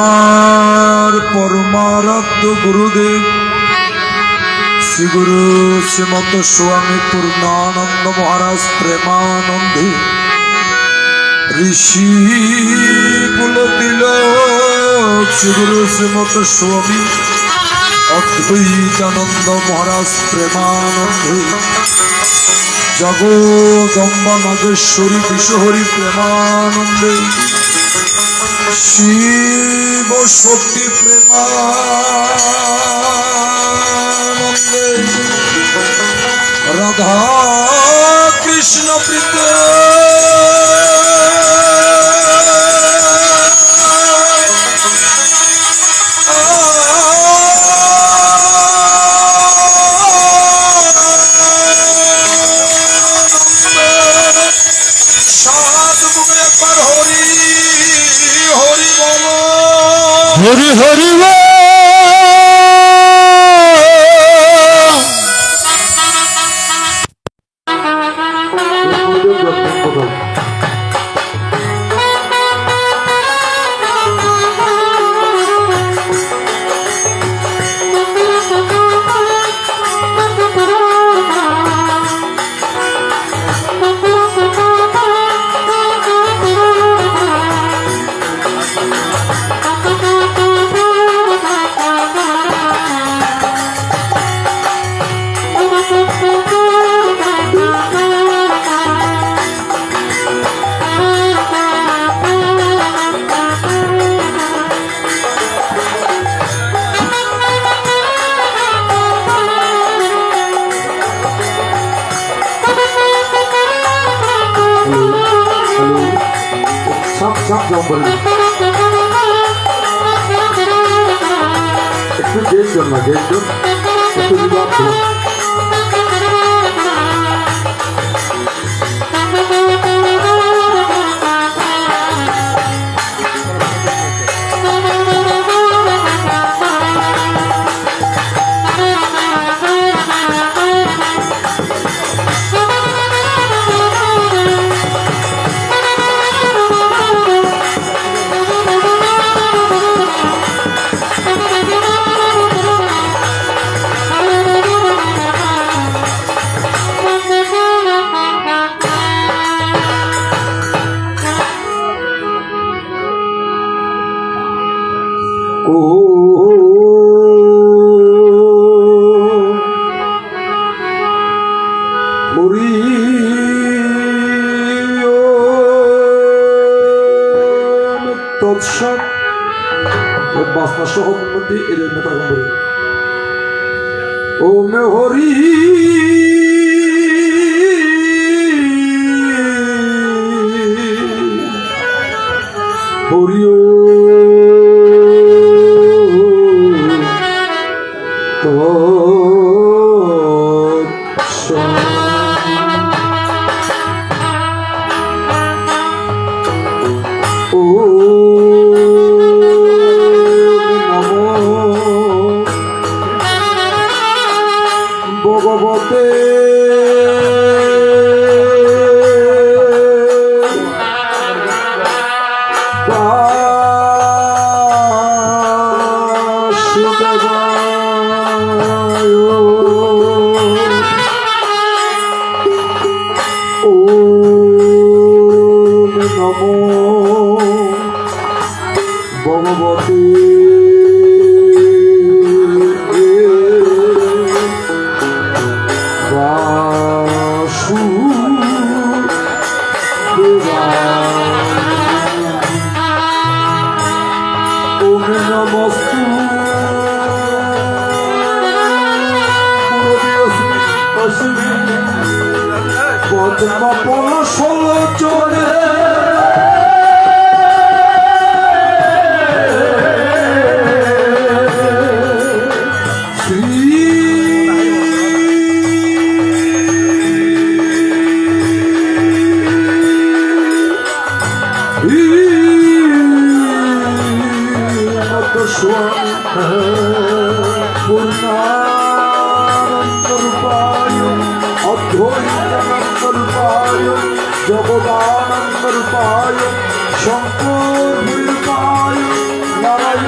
আমার পরমারাধ্য গুরুদেব শ্রী গুরু শ্রীমত স্বামী পূর্ণানন্দ মহারাজ প্রেমানন্দে ঋষি কুলতিলক শ্রী গুরু শ্রীমত স্বামী অদ্বৈতানন্দ মহারাজ প্রেমানন্দে জগদম্বা নাগেশ্বরী বিশ্বহরি প্রেমানন্দে শিব শক্তি প্রেমানন্দে রাধা কৃষ্ণ প্রীতে হরি হরি একটু দেখবেন না দেখবেন একটু বিবাদ বাসনা সহ উন্নতি এর ওম হরি হরি ভগবতে বাসুদেবায় ওম নমো ভগবতে পদ্মপল সলোচনে পূর্ণানন্দ রূপায় অদ্বৈতানন্দ রূপায় জগদানন্দ রূপায় শঙ্কর রূপায় নারায়ণ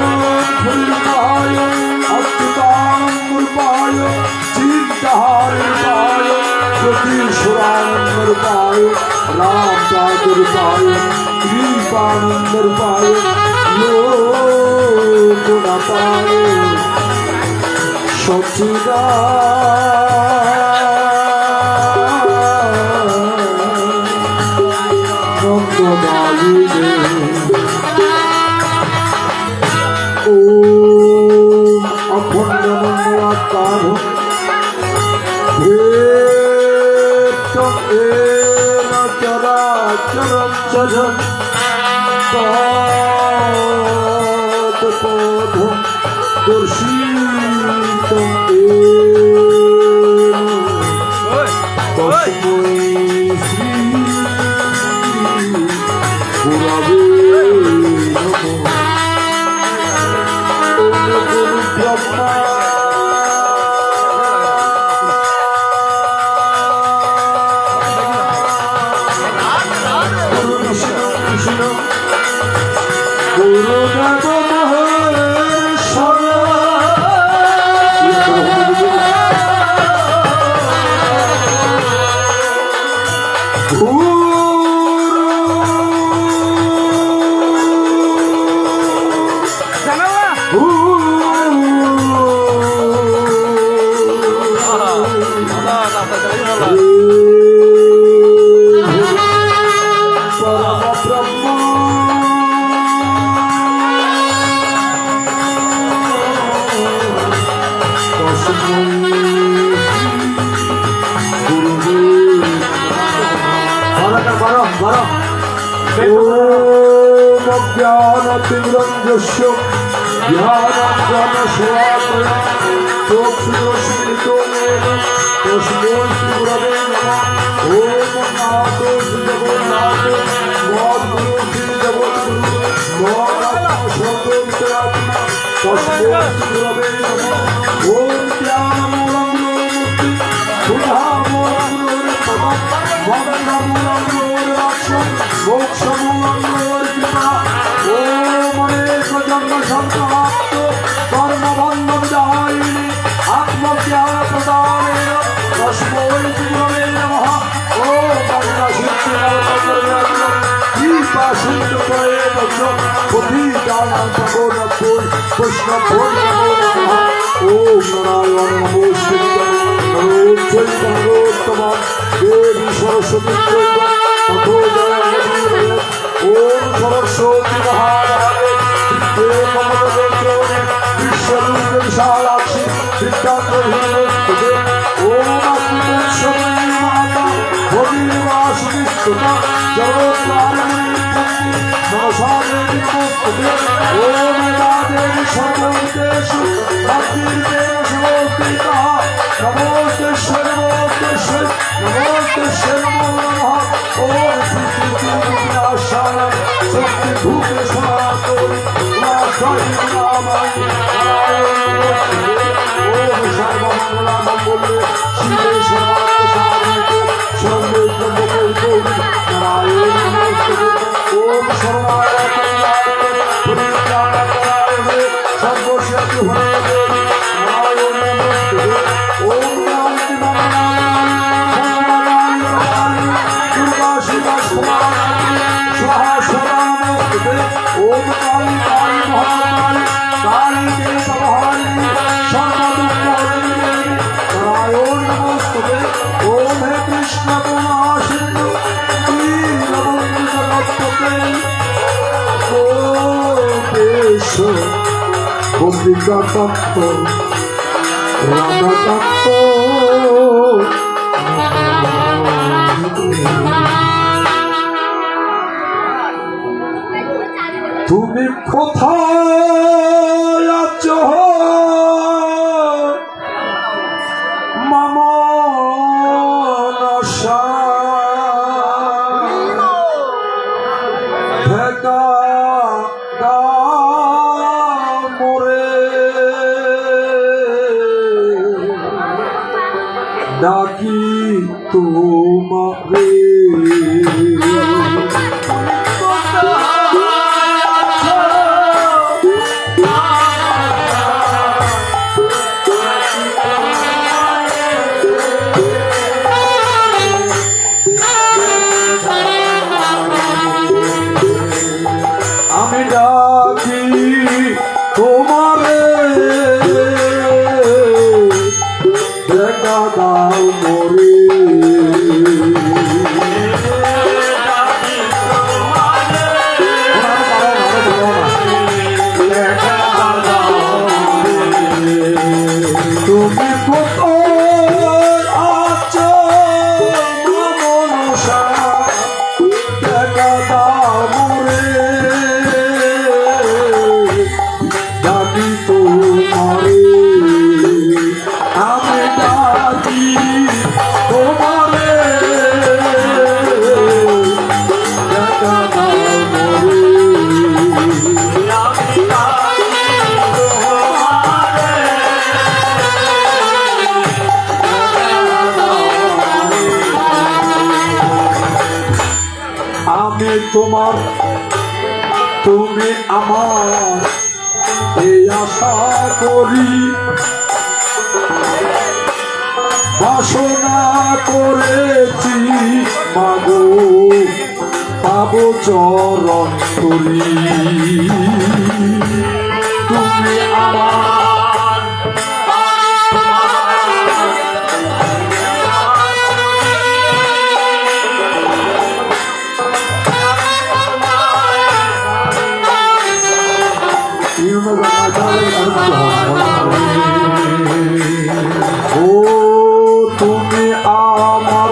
कृष्णानंद रूपाय राम पाद रूपाय कृपानंद रूपाय लोक नाथाय ओम अखंड मंगलाकार चरण ज्ञानतिमिरञ्जस्य ज्ञानाञ्जनशलाकया चक्षुरुन्मीलितो येन तस्मै श्रीगुरवे नमः। ॐ नाथो श्रीजगन्नाथो मद्गुरो श्रीजगद्गुरु मदात्मशब्दोत्तरात्मा तस्मै श्रीगुरवे नमः। ॐ ज्ञानमूलमूर्ति सुधामूलमूलपदं मन्दमूलमूलराक्षं मोक्षमूलमूलकृपा ओम अनेक जन्म संप्राप्त कर्मबन्धन दायिनी आत्मज्ञान प्रदानेन तस्मै श्रीगुरवे नमः। ओम करुणासिद्धिकल्पतरुः कृपा सिन्धुपयेवच पतितानां पावनेभ्यो वैष्णवेभ्यो नमो नमः। ओम नारायण नमोस्तुते नमो चैतन्योत्तमं देवी सरस्वती तथो जय ओम सरस्वती महाराज विश्वरूप विशालाक्षी विद्यान्तर्भिनमोस्तुते ओम अग्निपुंसवती माता भोगिनिवासिनिस्तुता जगोत्तारिणी मनसा देवी नमोस्तुते ओम या देवी सर्वभूतेषु भक्तिर्देव शिवोऽस्तितः नमोऽस्तुते नमोऽस्तुते नमो नमः। ओम श्री विनाशाय शक्ति धूप सनातन नाशाय नामाय ओम सर्वमंगला मंगले शिवे सर्वार्थसाधके शरण्ये त्र्यंबके गौरी नारायणी नमोस्तुते ओम शरणाय परित्राणाय सर्वशक्तिहरे नारायण नमोस्तुते ओम शांति स्वाहा स्वाहा नमोस्तुते ओम काली काली महाकाली काली देवहारिणी सर्वदुःखहरिणी नारायण नमोस्तुते ओम हे कृष्ण करुणा सिंधु दीनबंधु जगत्पते गोपेश गोविंद तत्व राधा तत्व তুমি কোথায় আছো মামা নশা ঢাকা মোরে ডাকি তোমারে দাও মোরে তুমি কোথায় আছো মনসা দেখা দাও মোরে ডাকি তোমারে আমি ডাকি তোমারে দেখা দাও মোরে আমি তোমার তুমি আমার এই আশা করি বাসনা করেছি মাগো পাবো চরণ করি তুমি আমার ও তুমি আমার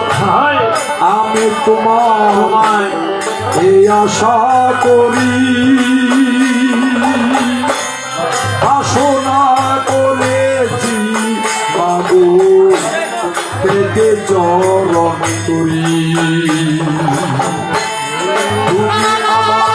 আমি তোমার এই আশা করি বাসনা করেছি বাবু পেটে চরণ করি তুমি আমার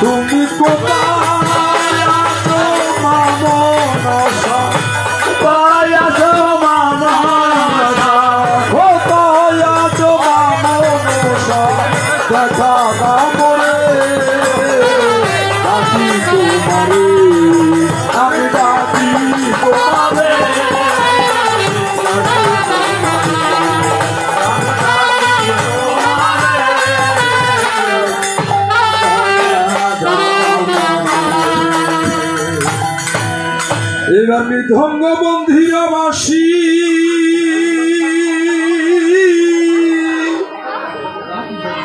তুমি কোথায় আছো মা মনসা কোথায় আছো মা মনসা কোথায় আছো মা মনসা দেখা দাও মোরে ডাকি তোমারে আমি ডাকি তোমারে এবার মৃদঙ্গ বন্ধিয়া বাসি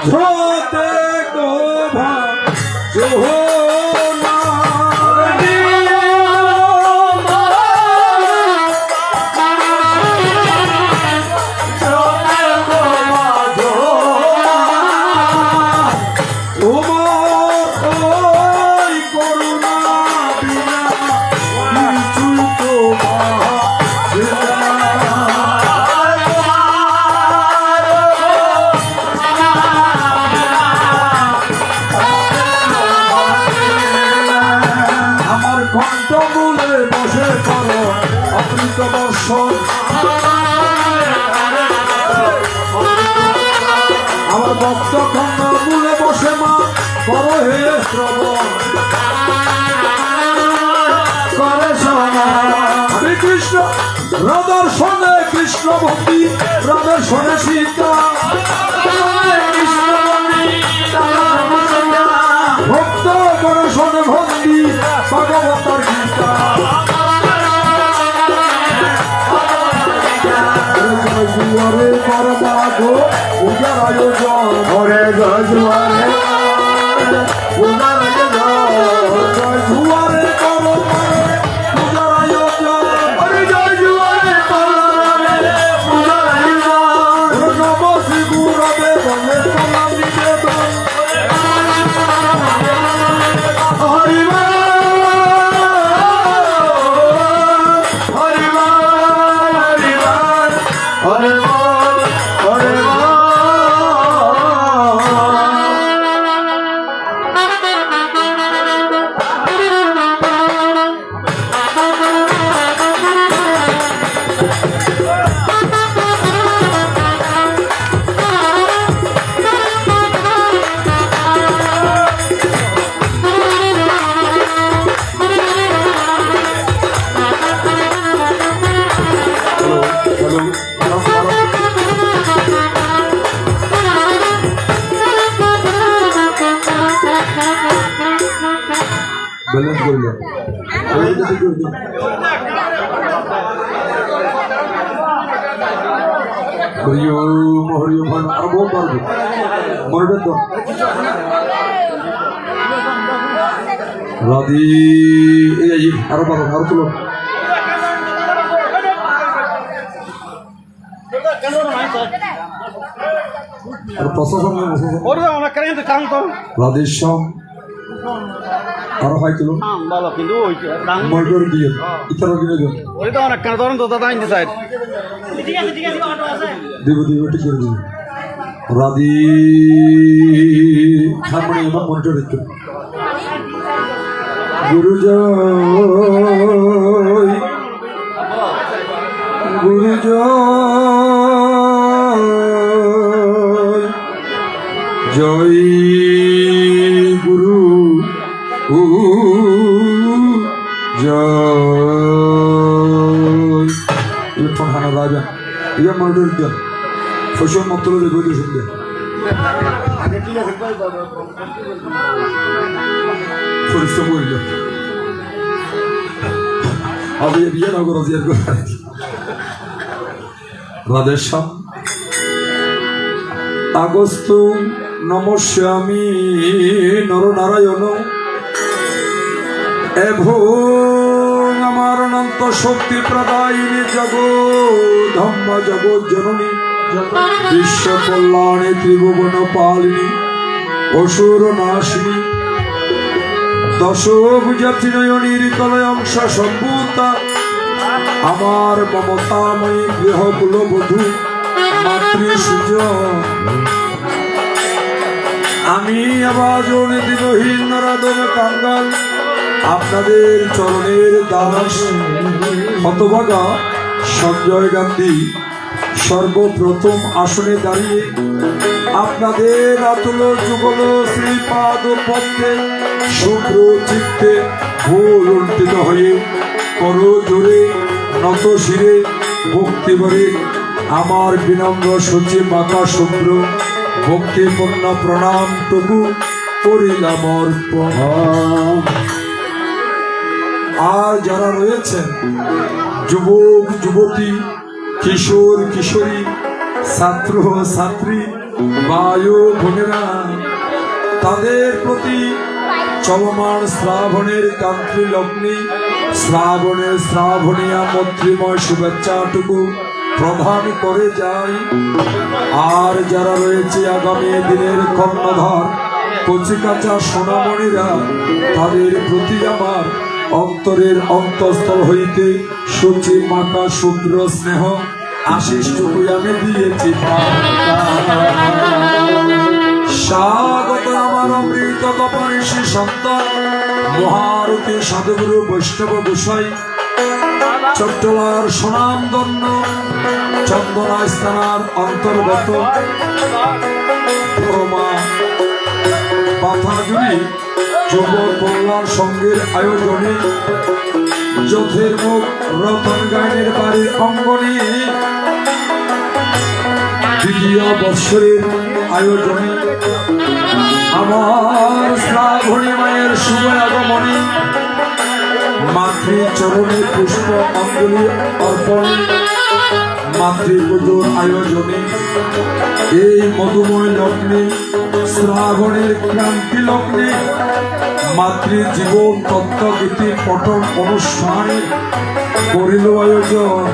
ঝোতে গোভা জোহনা কণ্ঠমূলে বসে করো অমৃত বর্ষণ আমার ভক্ত কণ্ঠমূলে বসে মা করো হে শ্রবণ করে হরে কৃষ্ণ রাধার সনে কৃষ্ণ ভক্তি রাধার সনে সীতা ভক্ত করে সনে ভক্তি ভগবতর গীতা জুয়ারে করবা গো পূজার আয়োজন ঘরে জয় জুয়ারে পূজার আয়োজন জুয়ারে করো পূজার আয়োজন হরে জয় জুয়ারে করো পূজার আয়োজন নম শ্রী গুরবে বলে প্রণাম নিবেদন ব্যালেন্স করলে হরিওম হরিওম আরো বহু পারবো মনে তো রাধি এই আরো পারো আরো তুলো আর প্রশাসন রাধেশ্যাম আরো হয় তুলো ময়ূর দিয়ে ইতারও কিনে দেন দিব দিব ঠিক করে দিব রাধি হারমোনি আমার মনিটর একটু গুরুজয় গুরুজয় জয় গুরু জয় ইরফান খান রাজা ইয়া মনিটর দেন ফসল মতল দেব শুনবে পরিশ্রম করল আবে বিয়ে নগর জিয়ার করে রাধেশ্যাম আগস্ত নমস্যামি নরনারায়ণ এবং আমার অনন্ত শক্তি প্রদায়িনী জগদ্ধম্ম জগৎ জননী বিশ্ব কল্যাণে ত্রিভুবন পালিনী অসুর নাশিনী দশভুজা ত্রিনয়নীর কলয় অংশ সম্ভূতা আমার মমতাময়ী গৃহ কুলবধূ মাতৃ সুজ আমি আবাজ দিনহীন নরাদন কাঙ্গাল আপনাদের চরণের দাস হতভাগা সঞ্জয় গান্ধী সর্বপ্রথম আসনে দাঁড়িয়ে আপনাদের আতুল যুগল শ্রীপাদ পদ্মে শুভ্র চিত্তে ভুল উল্টিত হয়ে কর জোরে নত শিরে ভক্তিভরে আমার বিনম্র সচিব মাতা শুভ্র ভক্তিপূর্ণ প্রণামটুকু করিলাম অর্পণ। আর যারা রয়েছেন যুবক যুবতী কিশোর কিশোরী ছাত্র ছাত্রী বায়ু বোনেরা তাদের প্রতি চলমান শ্রাবণের কান্ত্রী লগ্নে শ্রাবণের শ্রাবণিয়া মৈত্রীময় শুভেচ্ছাটুকু প্রদান করে যায়। আর যারা রয়েছে আগামী দিনের কর্ণধার কচিকাচা সোনামণিরা তাদের প্রতি আমার অন্তরের অন্তঃস্থল হইতে সূচি মাতা শুভ্র স্নেহ আশিসটুকু আমি দিয়েছি স্বাগত আমার অমৃত তপনীষী সন্তান মহারতী সাধুগুরু বৈষ্ণব গোসাই চট্টলার সুনামধন্য চন্দনা স্থানার অন্তর্গত পরমা পাথাজুড়ি যুব কল্যাণ সংঘের আয়োজনে যথের মুখ রতন গায়নের বাড়ির অঙ্গনে দ্বিতীয় বৎসরের আয়োজনে আমার শ্রাবণী মায়ের শুভ আগমনে মাতৃ চরণে পুষ্প অঞ্জলি অর্পণ মাতৃপুজোর আয়োজনে এই মধুময় লগ্নে শ্রাবণের ক্রান্তি লগ্নে মাতৃ জীবন তত্ত্বগীতি পঠন অনুষ্ঠানে করিল আয়োজন।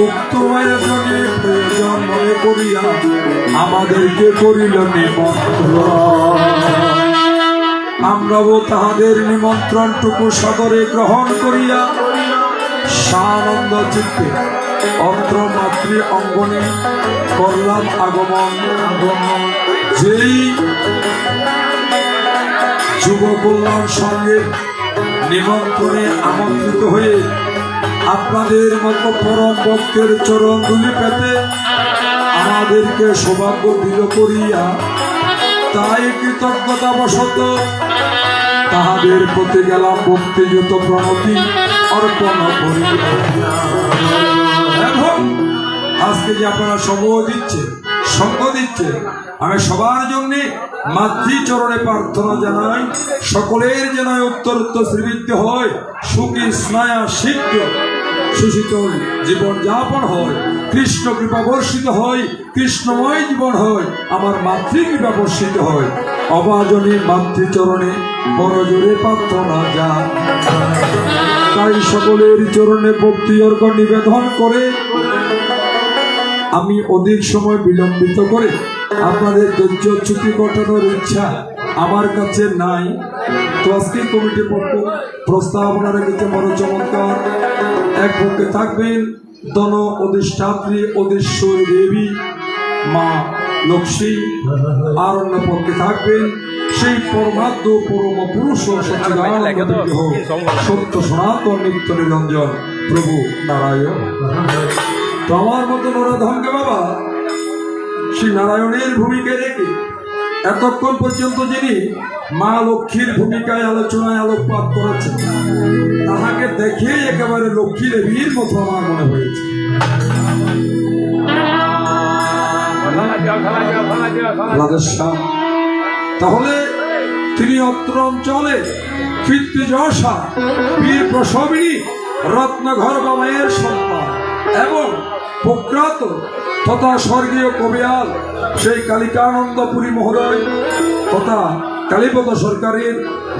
উক্ত আয়োজনে প্রয়োজন মনে করিয়া আমাদেরকে করিল নিমন্ত্রণ। আমরাও তাহাদের নিমন্ত্রণটুকু সাদরে গ্রহণ করিয়া সানন্দ চিত্তে অন্ত্র মাতৃ অঙ্গনে করলাম আগমন। যেই যুব কল্যাণ সঙ্গে নিমন্ত্রণে আমন্ত্রিত হয়ে আপনাদের মতো পরম ভক্তের চরণ ধুলি পেতে আমাদেরকে সৌভাগ্য দিল করিয়া তাই কৃতজ্ঞতা বশত তাহাদের প্রতি গেলাম ভক্তিযুত প্রণতি অর্পণ করি। এবং আজকে যে আপনারা সময় দিচ্ছে সঙ্গ দিচ্ছে। আমি সবার জন্য মাতৃচরণে প্রার্থনা জানাই, সকলের যেন উত্তর শ্রীবৃদ্ধি হয়, সুখী স্নায়া সিদ্ধ সুশীতল জীবন যাপন হয়, কৃষ্ণ কৃপা বর্ষিত হয়, কৃষ্ণময় জীবন হয়, আমার মাতৃ কৃপা বর্ষিত হয়। অবাজনী মাতৃচরণে বড় জোরে প্রার্থনা যায়। তাই সকলের চরণে ভক্তি অর্ঘ্য নিবেদন করে আমি অধিক সময় বিলম্বিত করে আপনাদের ধৈর্যচ্যুতি ঘটানোর ইচ্ছা আমার কাছে নাই। তো আজকে কমিটির পক্ষ প্রস্তাবনা রেখেছে বড় চমৎকার। এক পক্ষে থাকবেন দন অধিষ্ঠাত্রী অধীশ্বর দেবী মা লক্ষ্মী, আর অন্য পক্ষে থাকবেন সেই পরমাত্ম পরম পুরুষ সচ্চিদানন্দ সত্য সনাতন নিত্য নিরঞ্জন প্রভু নারায়ণ। তো আমার মতো নরাধনকে বাবা শ্রী নারায়ণের ভূমিকায় রেখে এতক্ষণ পর্যন্ত যিনি মা লক্ষ্মীর ভূমিকায় আলোচনায় আলোকপাত করেছেন, তাহাকে দেখে একেবারে লক্ষ্মী দেবীর মতো আমার মনে হয়েছে। তাহলে তিনি অত্র অঞ্চলে কীর্তিযশা বীর প্রসবিনী রত্নঘর মায়ের সন্তান এবং প্রখ্যাত তথা স্বর্গীয় কবিয়াল সেই কালিকানন্দপুরী মহোদয় তথা কালীপদ সরকারের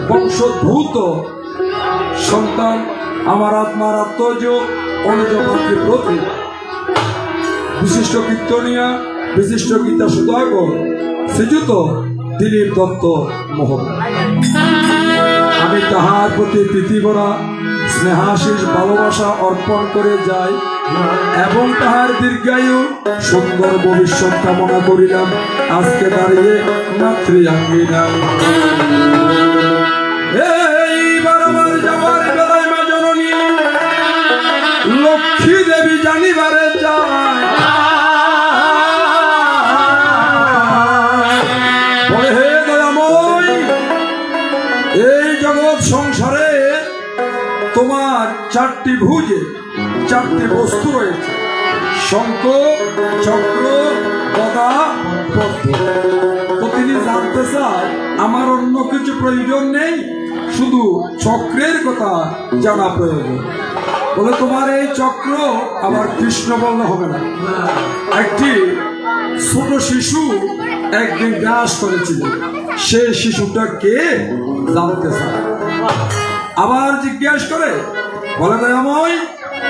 বংশোদ্ভূত সন্তান আমার আত্মার আত্মজ অনুজপাত্রীর প্রতি বিশিষ্ট কীর্তনিয়া বিশিষ্ট গীতা সুধাকর শ্রীযুত দিলীপ দত্ত মহোদয়। আমি তাহার প্রতি প্রীতিভরা স্নেহাশিস ভালোবাসা অর্পণ করে যাই এবং তাহার দীর্ঘায়ু সুন্দর ভবিষ্যৎ কামনা করিলাম। আজকে দাঁড়িয়ে মাতৃআঙ্গিনা এইবার আমার যাবার বেলায় মা জননী লক্ষ্মী দেবী জানিবারে যায়, বলে হে দয়াময়, এই জগৎ সংসারে তোমার চারটি ভুজে চারটি বস্তু রয়েছে, শঙ্খ চক্র গদা পদ্ম। তো তিনি জানতে চায় আমার অন্য কিছু প্রয়োজন নেই, শুধু চক্রের কথা জানা প্রয়োজন। বলে তোমার এই চক্র আবার কৃষ্ণ বললে হবে না। একটি ছোট শিশু একদিন গ্রাস করেছিল, সে শিশুটা কে জানতে চায়। আবার জিজ্ঞাসা করে, বলে দয়াময়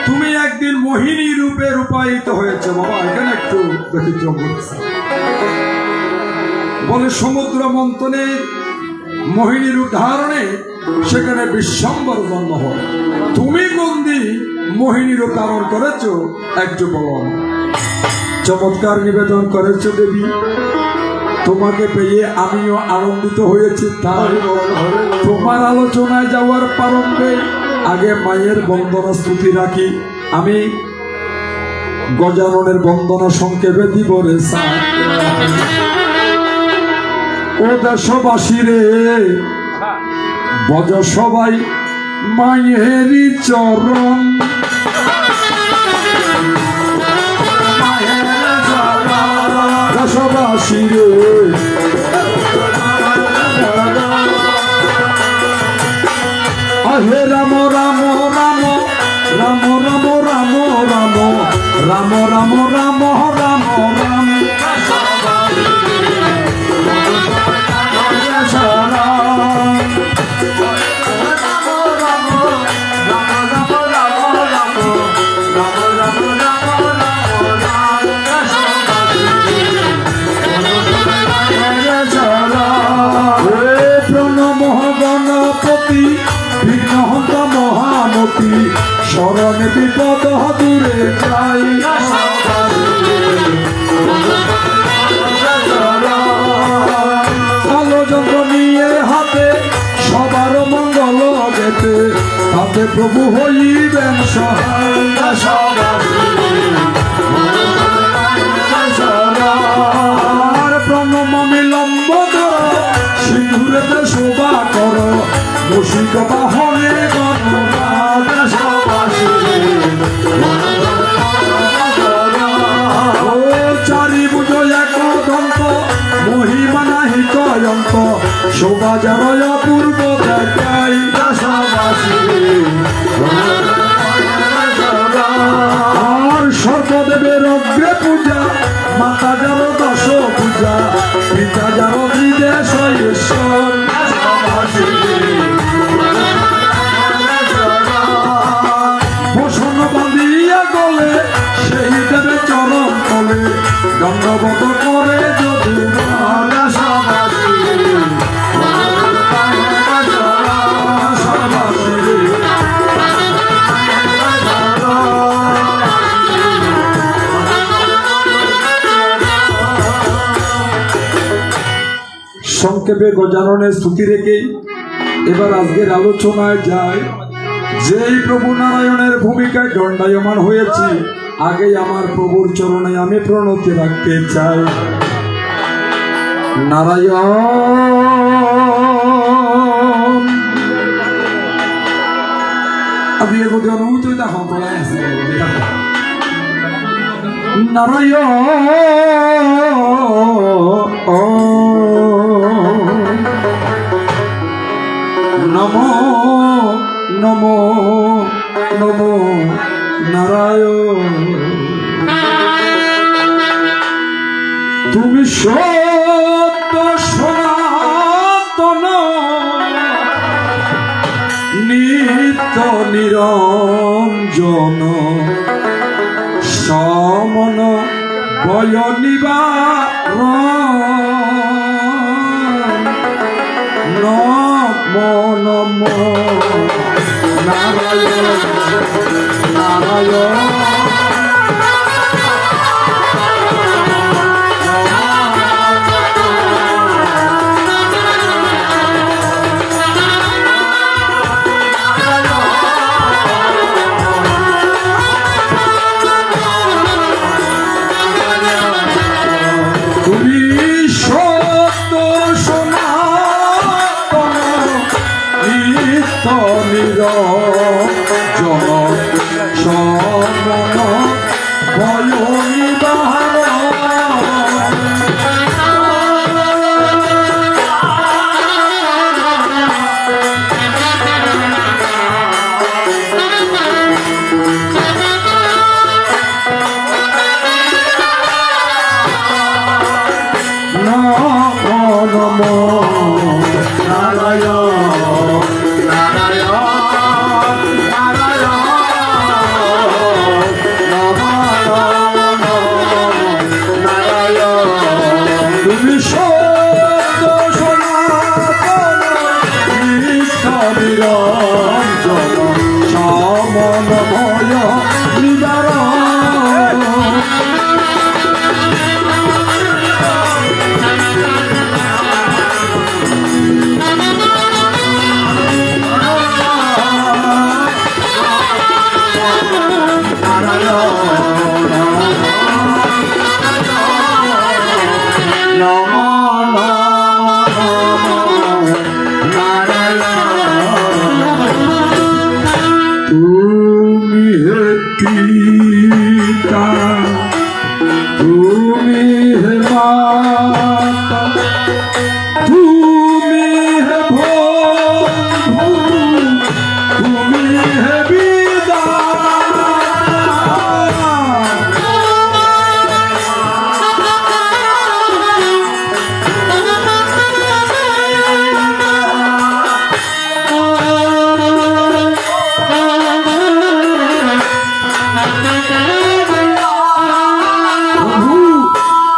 তুমি একদিন মোহিনী রূপে রূপায়িত হয়েছে। বাবা এখানে একটু ব্যতিক্রম করছে। বলে সমুদ্র মন্থনের মোহিনী রূপ ধারণে সেখানে বিশ্বম্বর জন্ম হয়, তুমি কোন দিন মোহিনী রূপ ধারণ করেছ একটু বলো। চমৎকার নিবেদন করেছ দেবী, তোমাকে পেয়ে আমিও আনন্দিত হয়েছি। তাই তোমার আলোচনায় যাওয়ার প্রারম্ভে আগে মায়ের বন্দনা স্তুতি রাখি। আমি গজাননের বন্দনা সংক্ষেপে দিব রে ও দেশবাসী রে, বজ সবাই মায়েরই চরণ, দেশবাসী রে হে রাম রাম রাম রাম রাম রাম রাম রাম রাম রাম রাম রাম শরণে বিপদ দূরে যাই, কালো যন্ত্র নিয়ে হাতে সবার মঙ্গল গেতে, তাতে প্রভু হইবেন সহায়। প্রণম বিলম্ব সিঁদুরেতে শোভা কর, মুশিক বাহনে চারি বুঝো এক শোভা যেন অপূর্ব দেখাই আর সর্বদেবের অগ্রে পূজা মাতা যেন দশ পূজা পিতা যেন বিদেশ ঈশ্বর বসন বাঁধিয়া গলে সেই দেবে চরণ তলে দণ্ডবত করে যদি সংক্ষেপে গজাননের স্তুতি রেখেই এবার আজকের আলোচনায় যায়। যেই প্রভু নারায়ণের ভূমিকায় দণ্ডায়মান হয়েছি, আগেই আমার প্রভুর চরণে আমি প্রণতি রাখতে চাই। নারায়ণ আমি এগোতে অনুভূত দেখো পড়ায় আছে নারায়ণ নমো নমো নমো নারায়ণ। তুমি সত্য সনাতন নিত্য নিরঞ্জন সমন ভয় নিবারণ নমো নমো নারায়ণ নারায়ণ তুমি সত্য সনাতন নিত্য নিরঞ্জন সমন ভয় নিবারণ নমো নমো নারায়ণ নারায়ণ নারায়ণ নমো নমো নারায়ণ। তুমি সত্য সনাতন নিত্য নিরঞ্জন সমন ভয় নিবারণ তুমি হে পিতা তুমি হে মাতা তুমি হে বন্ধু তুমি হে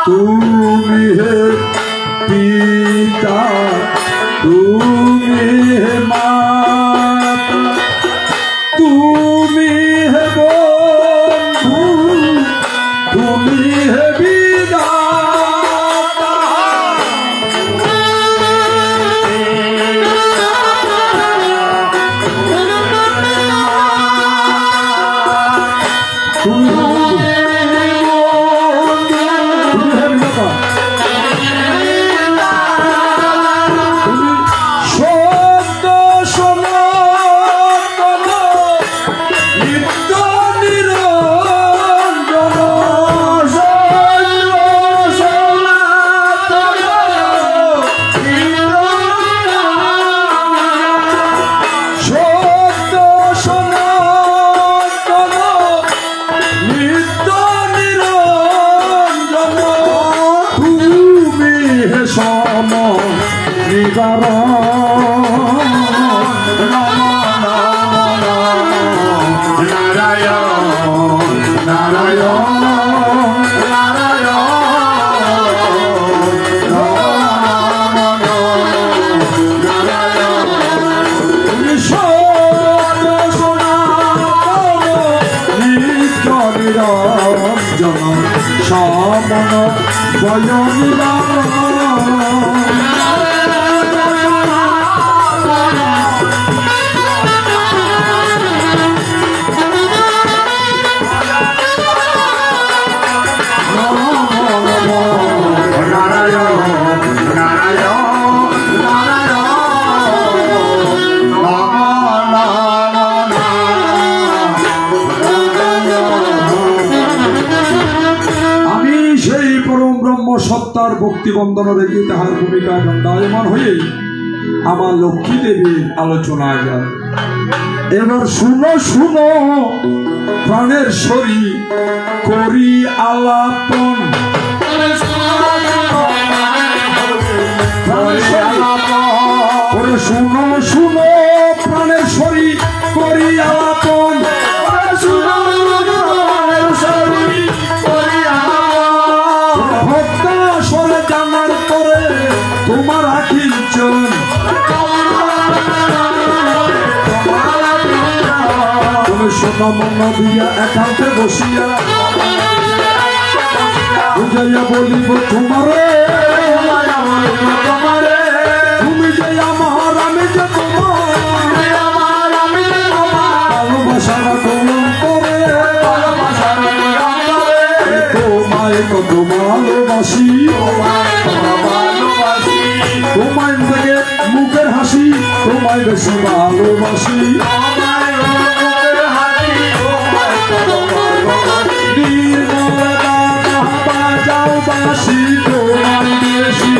তুমি হে পিতা তুমি হে মাতা তুমি হে বন্ধু তুমি হে বিধাতা সামন বয়নিলা সত্তার ভক্তি বন্দনা দেখি তাহার ভূমিকা দণ্ডায়মান হয়ে আমার লক্ষ্মী দেবীর আলোচনায় যায়। এবার শুনো শুনো প্রাণের শরী করি আলাপন, শুনো শুনো প্রাণের শরী করি আলাপন, তোমার আখিঞ্চন তুমি সোনা মনা দিয়া একান্তে বসিয়া বুঝাইয়া বলিব তোমারে, তুমি যে আমার আমি যে তোমার, ভালোবাসার কলম করে তোমায় কত ভালোবাসি, তোমায় থেকে মুখের হাসি তোমায় বেশি ভালোবাসি, যাও বাসি তোমায় বেশি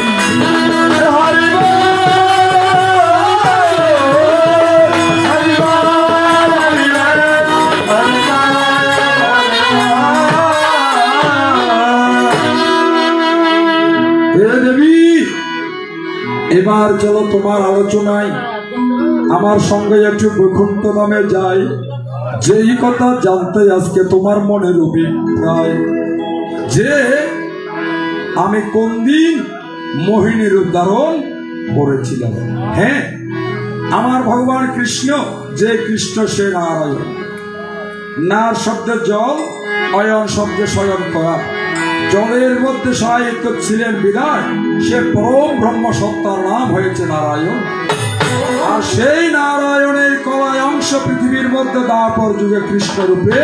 এবার চলো তোমার আলোচনায় আমার সঙ্গে একটু বৈকুণ্ঠ নামে যাই। যেই কথা জানতে আজকে তোমার মনের অভিপ্রায় যে আমি কোন দিন মোহিনীর উদ্ধারণ করেছিলাম। হ্যাঁ, আমার ভগবান কৃষ্ণ, যে কৃষ্ণ সে নারায়ণ, নার শব্দে জল, অয়ন শব্দে শয়ন করা, জলের মধ্যে সহায়িত ছিলেন বিদায় সে পরম ব্রহ্ম সত্তার নাম হয়েছে নারায়ণ। আর সেই নারায়ণের কলায় অংশ পৃথিবীর মধ্যে দাপর যুগে কৃষ্ণ রূপে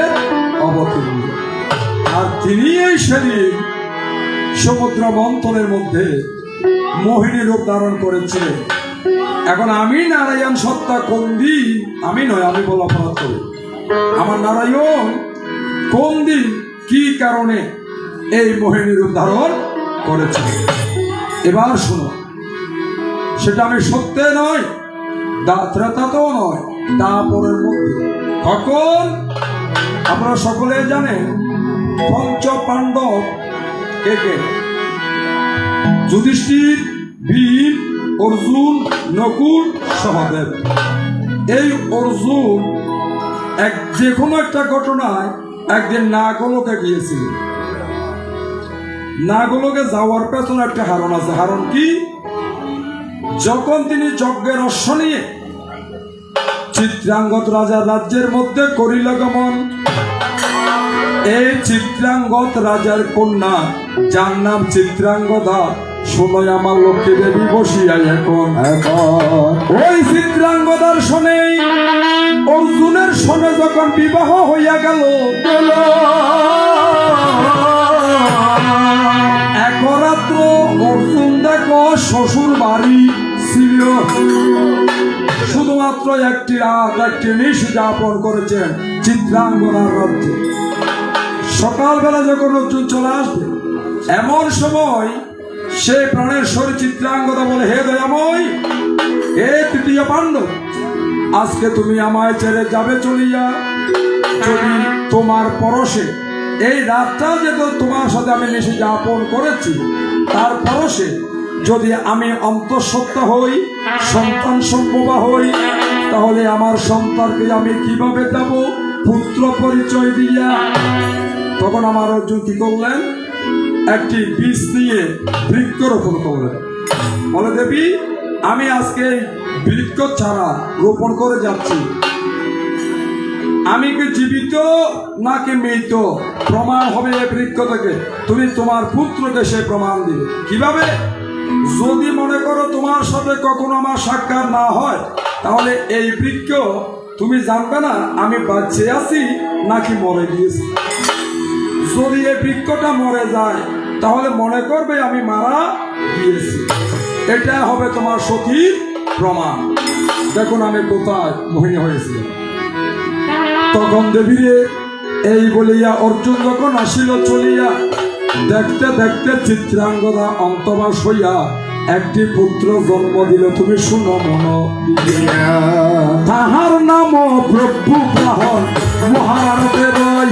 অবতীর্ণ। আর তিনি এই সেদিন সমুদ্র মন্থনের মধ্যে মোহিনী রূপ ধারণ করেছিলেন। এখন আমি নারায়ণ সত্তা কোন দিন, আমি নয়, আমি বলা অপরাধ করি, আমার নারায়ণ কোন দিন কি কারণে এই মোহিনী রূপ ধারণ করেছে। এবার শুনো, সেটা আমি সত্যে নয়, ত্রেতাতেও নয়, তারপরের মধ্যে কখন আপনারা সকলে জানেন পঞ্চ পাণ্ডব কে কে? যুধিষ্ঠির, ভীম, অর্জুন, নকুল, সহদেব। এই অর্জুন যে কোনো একটা ঘটনায় একদিন নাগলোকে গিয়েছিল। নাগলোকে যাওয়ার পেছনে একটা হারণ আছে। হারণ কি? যখন তিনি যজ্ঞের অশ্ব নিয়ে চিত্রাঙ্গদ রাজার রাজ্যের মধ্যে করিল গমন, এই চিত্রাঙ্গদ রাজার কন্যা যার নাম চিত্রাঙ্গদা, শোনয় আমার লক্ষ্মী দেবী বসিয়া এখন ওই চিত্রাঙ্গদার শোনে অর্জুনের শোনে যখন বিবাহ হইয়া গেল, একরাত্র অর্জুন দেখো শ্বশুর বাড়ি ছিল, শুধুমাত্র একটি রাত একটি নিশ যাপন করেছেন চিত্রাঙ্গনার রাজ্যে। সকালবেলা যখন অর্জুন চলে আসবে, এমন সময় সে প্রাণের শরীর চিত্রাঙ্গদা বলে, হে দয়াময়, হে তৃতীয় পাণ্ডব, আজকে তুমি আমায় ছেড়ে যাবে চলিয়া, যদি তোমার পরশে এই রাতটা যে তোমার সাথে আমি নিশি যাপন করেছি, তার পরশে যদি আমি অন্তঃসত্ত্বা হই, সন্তান সম্ভবা হই, তাহলে আমার সন্তানকে আমি কিভাবে দেব? পুত্র পরিচয় দিয়া। তখন আমার অর্জুন কি করলেন? একটি বীজ নিয়ে বৃক্ষরোপণ করলেন। বলে দেবী, আমি আজকে বৃক্ষ চারা রোপণ করে যাচ্ছি। আমি কি জীবিত নাকি মৃত প্রমাণ হবে এই বৃক্ষ থেকে। তুমি তোমার পুত্রকে সে প্রমাণ দিবে। কিভাবে? যদি মনে করো তোমার সাথে কখনো আমার সাক্ষাৎ না হয়, তাহলে এই বৃক্ষ তুমি জানবে না আমি বাঁচে আছি নাকি মরে গিয়েছি। যদি এই বৃক্ষটা মরে যায়, তাহলে মনে করবে আমি মারা গিয়েছি। এটা হবে তোমার সতীর প্রমাণ। দেখুন আমি কোথায় মোহিনী হয়েছিলাম। তখন দেবীরে এই বলিয়া অর্জুন যখন আসিল চলিয়া, দেখতে দেখতে চিত্রাঙ্গদা অন্তবাস হইয়া একটি পুত্র জন্ম দিল। তুমি শুনো মন দিয়া, তাহার নাম প্রভু গ্রহণ মহাভারতের রয়।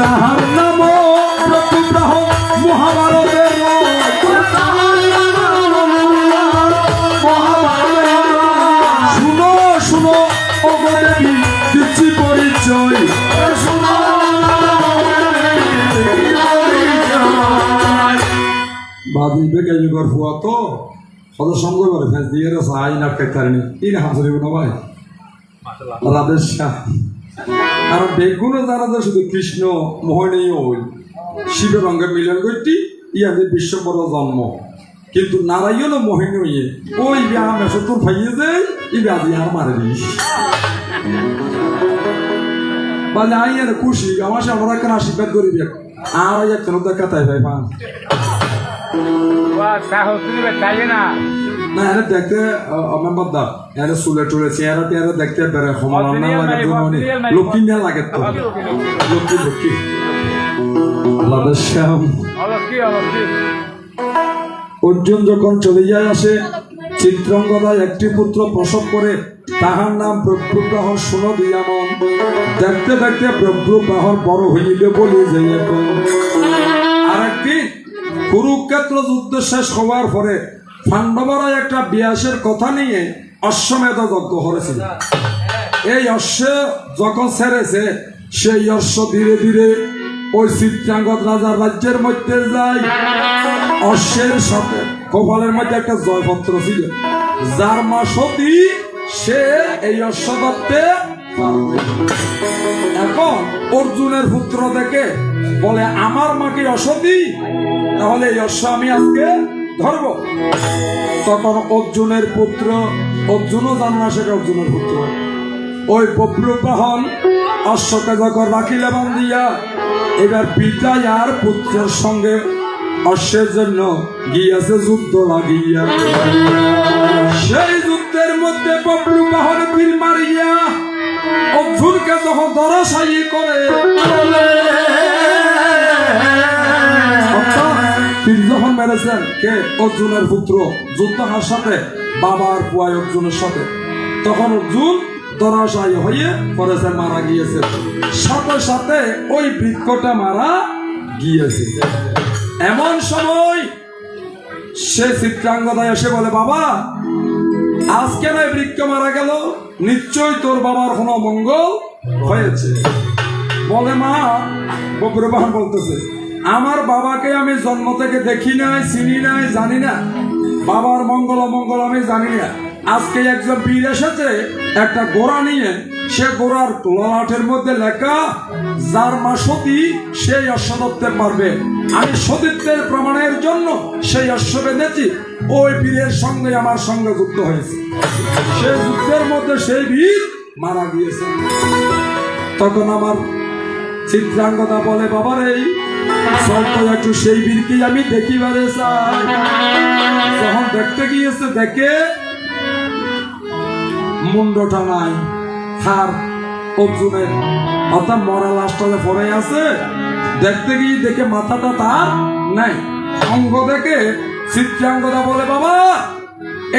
তাহার নাম প্রভু গ্রহণ মহাভারতের রয়। শুনো শুনো ওগো দেবী, দিচ্ছি পরিচয়। বাদিবে গেলিগর ফুয়া তো সদস্য করে ফেস দিয়ে সাই না কেতারিনি ই না হাসরি না ভাই রাধে শাহ। কারণ বেগুনো জানা যায় শুধু কৃষ্ণ মোহনী ওই শিবের রঙে মিলন করতি ইয়াদের বিশ্ববর জন্ম, কিন্তু নারায়ণ মোহিনী ইয়ে ওই ব্যায়াম এসে তোর ফাইয়ে যায় ই ব্যাধি আর মারে দিস বলে আই আর খুশি আমার সাথে আমরা কেন আশীর্বাদ করিবি আর একজন দেখা তাই ভাই পান না এনে দেখতে মেম্বার দা এনে চুলে টুলে চেহারা টেহারা দেখতে বেড়ে সমান না লাগে দুমনি লক্ষ্মী না লাগে তো লক্ষ্মী লক্ষ্মী আল্লাহর শ্যাম। অর্জুন যখন চলে যায় আসে, চিত্রাঙ্গদা একটি পুত্র প্রসব করে, তাহার নাম প্রভ্রুবাহর। শুনো দিয়া মন, দেখতে দেখতে প্রভ্রুবাহর বড় হইলে বলি যে আরেকদিন কুরুক্ষেত্র যুদ্ধ শেষ হওয়ার পরে পাণ্ডবরা একটা বিয়াসের কথা নিয়ে অশ্বমেধ যজ্ঞ করেছিল। এই অশ্ব যখন ছেড়েছে, সেই অশ্ব ধীরে ধীরে ওই চিত্রাঙ্গদ রাজার রাজ্যের মধ্যে যায়। অশ্বের সাথে কপালের মধ্যে একটা জয়পত্র ছিল, যার মা সতী সে এই অশ্ব ধরতে পারবে। এখন অর্জুনের পুত্র দেখে বলে আমার মাকে অসতী, তাহলে এই অশ্ব আমি আজকে ধরব। তখন অর্জুনের পুত্র, অর্জুনও জান না সেটা অর্জুনের পুত্র, ওই প্রভ্রুবাহন অশ্বকে যখন রাখিলে বান্ধিয়া, এবার পিতা আর পুত্রের সঙ্গে অশ্বের জন্য গিয়েছে যুদ্ধ লাগিয়া। সেই যুদ্ধের মধ্যে প্রভ্রুবাহন তীর মারিয়া অর্জুনকে যখন ধরাশায়ী করে, তীর যখন মেরেছেন কে? অর্জুনের পুত্র যুদ্ধহার সাথে বাবার পুয়ায় অর্জুনের সাথে, তখন অর্জুন ধরাশায়ী হয়ে পড়েছে, মারা গিয়েছে। সাথে সাথে ওই বৃক্ষটা মারা গিয়েছে। এমন সময় সে চিত্রাঙ্গদা এসে বলে, বাবা আজ কেন বৃক্ষ মারা গেল? নিশ্চয়ই তোর বাবার কোনো মঙ্গল হয়েছে। বলে মা, প্রভ্রুবাহন বলতেছে, আমার বাবাকে আমি জন্ম থেকে দেখি নাই, চিনি নাই, জানি না। বাবার মঙ্গল অমঙ্গল আমি জানি না। আজকে একজন বীর এসেছে একটা ঘোড়া নিয়ে, সে ঘোড়ার ললাটের মধ্যে লেখা যার মা সতী সেই অশ্ব ধরতে পারবে। আমি সতীত্বের প্রমাণের জন্য সেই অশ্ব বেঁধেছি। ওই বীরের সঙ্গে আমার সঙ্গে যুদ্ধ হয়েছে, সেই যুদ্ধের মধ্যে সেই বীর মারা গিয়েছে। তখন আমার চিত্রাঙ্গদা বলে, বাবার এই চলতো একটু সেই বীরকেই আমি দেখিবারে চাই। যখন দেখতে গিয়েছে, দেখে মুন্ডটা নাই তার অর্জুনের, অর্থাৎ মরা লাশটা পড়ে আছে। দেখতে গিয়ে দেখে মাথাটা তার নাই, অঙ্গ দেখে চিত্রাঙ্গদা বলে, বাবা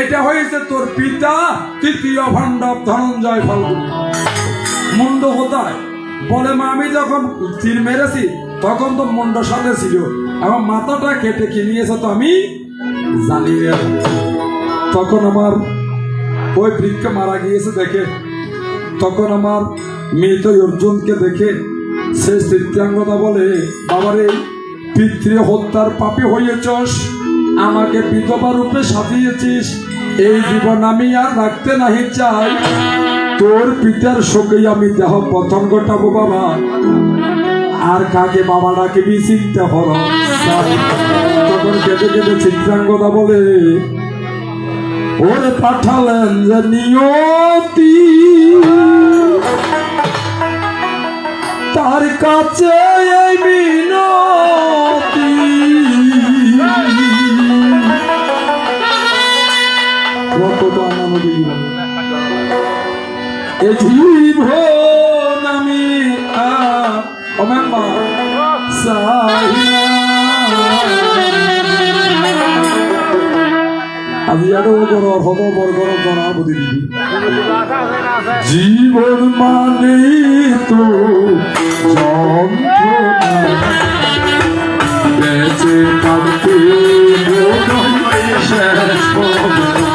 এটা হয়েছে তোর পিতা তৃতীয় পাণ্ডব ধনঞ্জয় ফাল্গুনী। মুন্ড কোথায়? বলে মা আমি যখন তীর মেরেছি তখন তো মুন্ড সাথে ছিল, আমার মাথাটা কেটে কি নিয়েছে তো আমি জানি না। তখন আমার ওই বৃক্ষ মারা গিয়েছে দেখে, তখন আমার মৃত অর্জুনকে দেখে সে চিত্রাঙ্গদা বলে, বাবারে পিতৃ হত্যার পাপী হয়েছস, আমাকে বিধবা রূপে সাজিয়েছিস, এই জীবন আমি আর রাখতে নাহি চাই, তোর পিতার শোকে আমি দেহ পতন ঘটাবো বাবা, আর কাকে বাবা ডাকিবি চিন্তা হর। তখন কেটে কেটে চিত্রাঙ্গদা বলে, ওরে পাঠালেন যে নিয়তি, তার কাছে এই মিনতি, এ জীবন আমি আজি আরো বড় হব বর্গ বুদ্ধি দিবি। জীবন মানে তো যন্ত্রণা, বেঁচে থাকতে শেষ হবে না।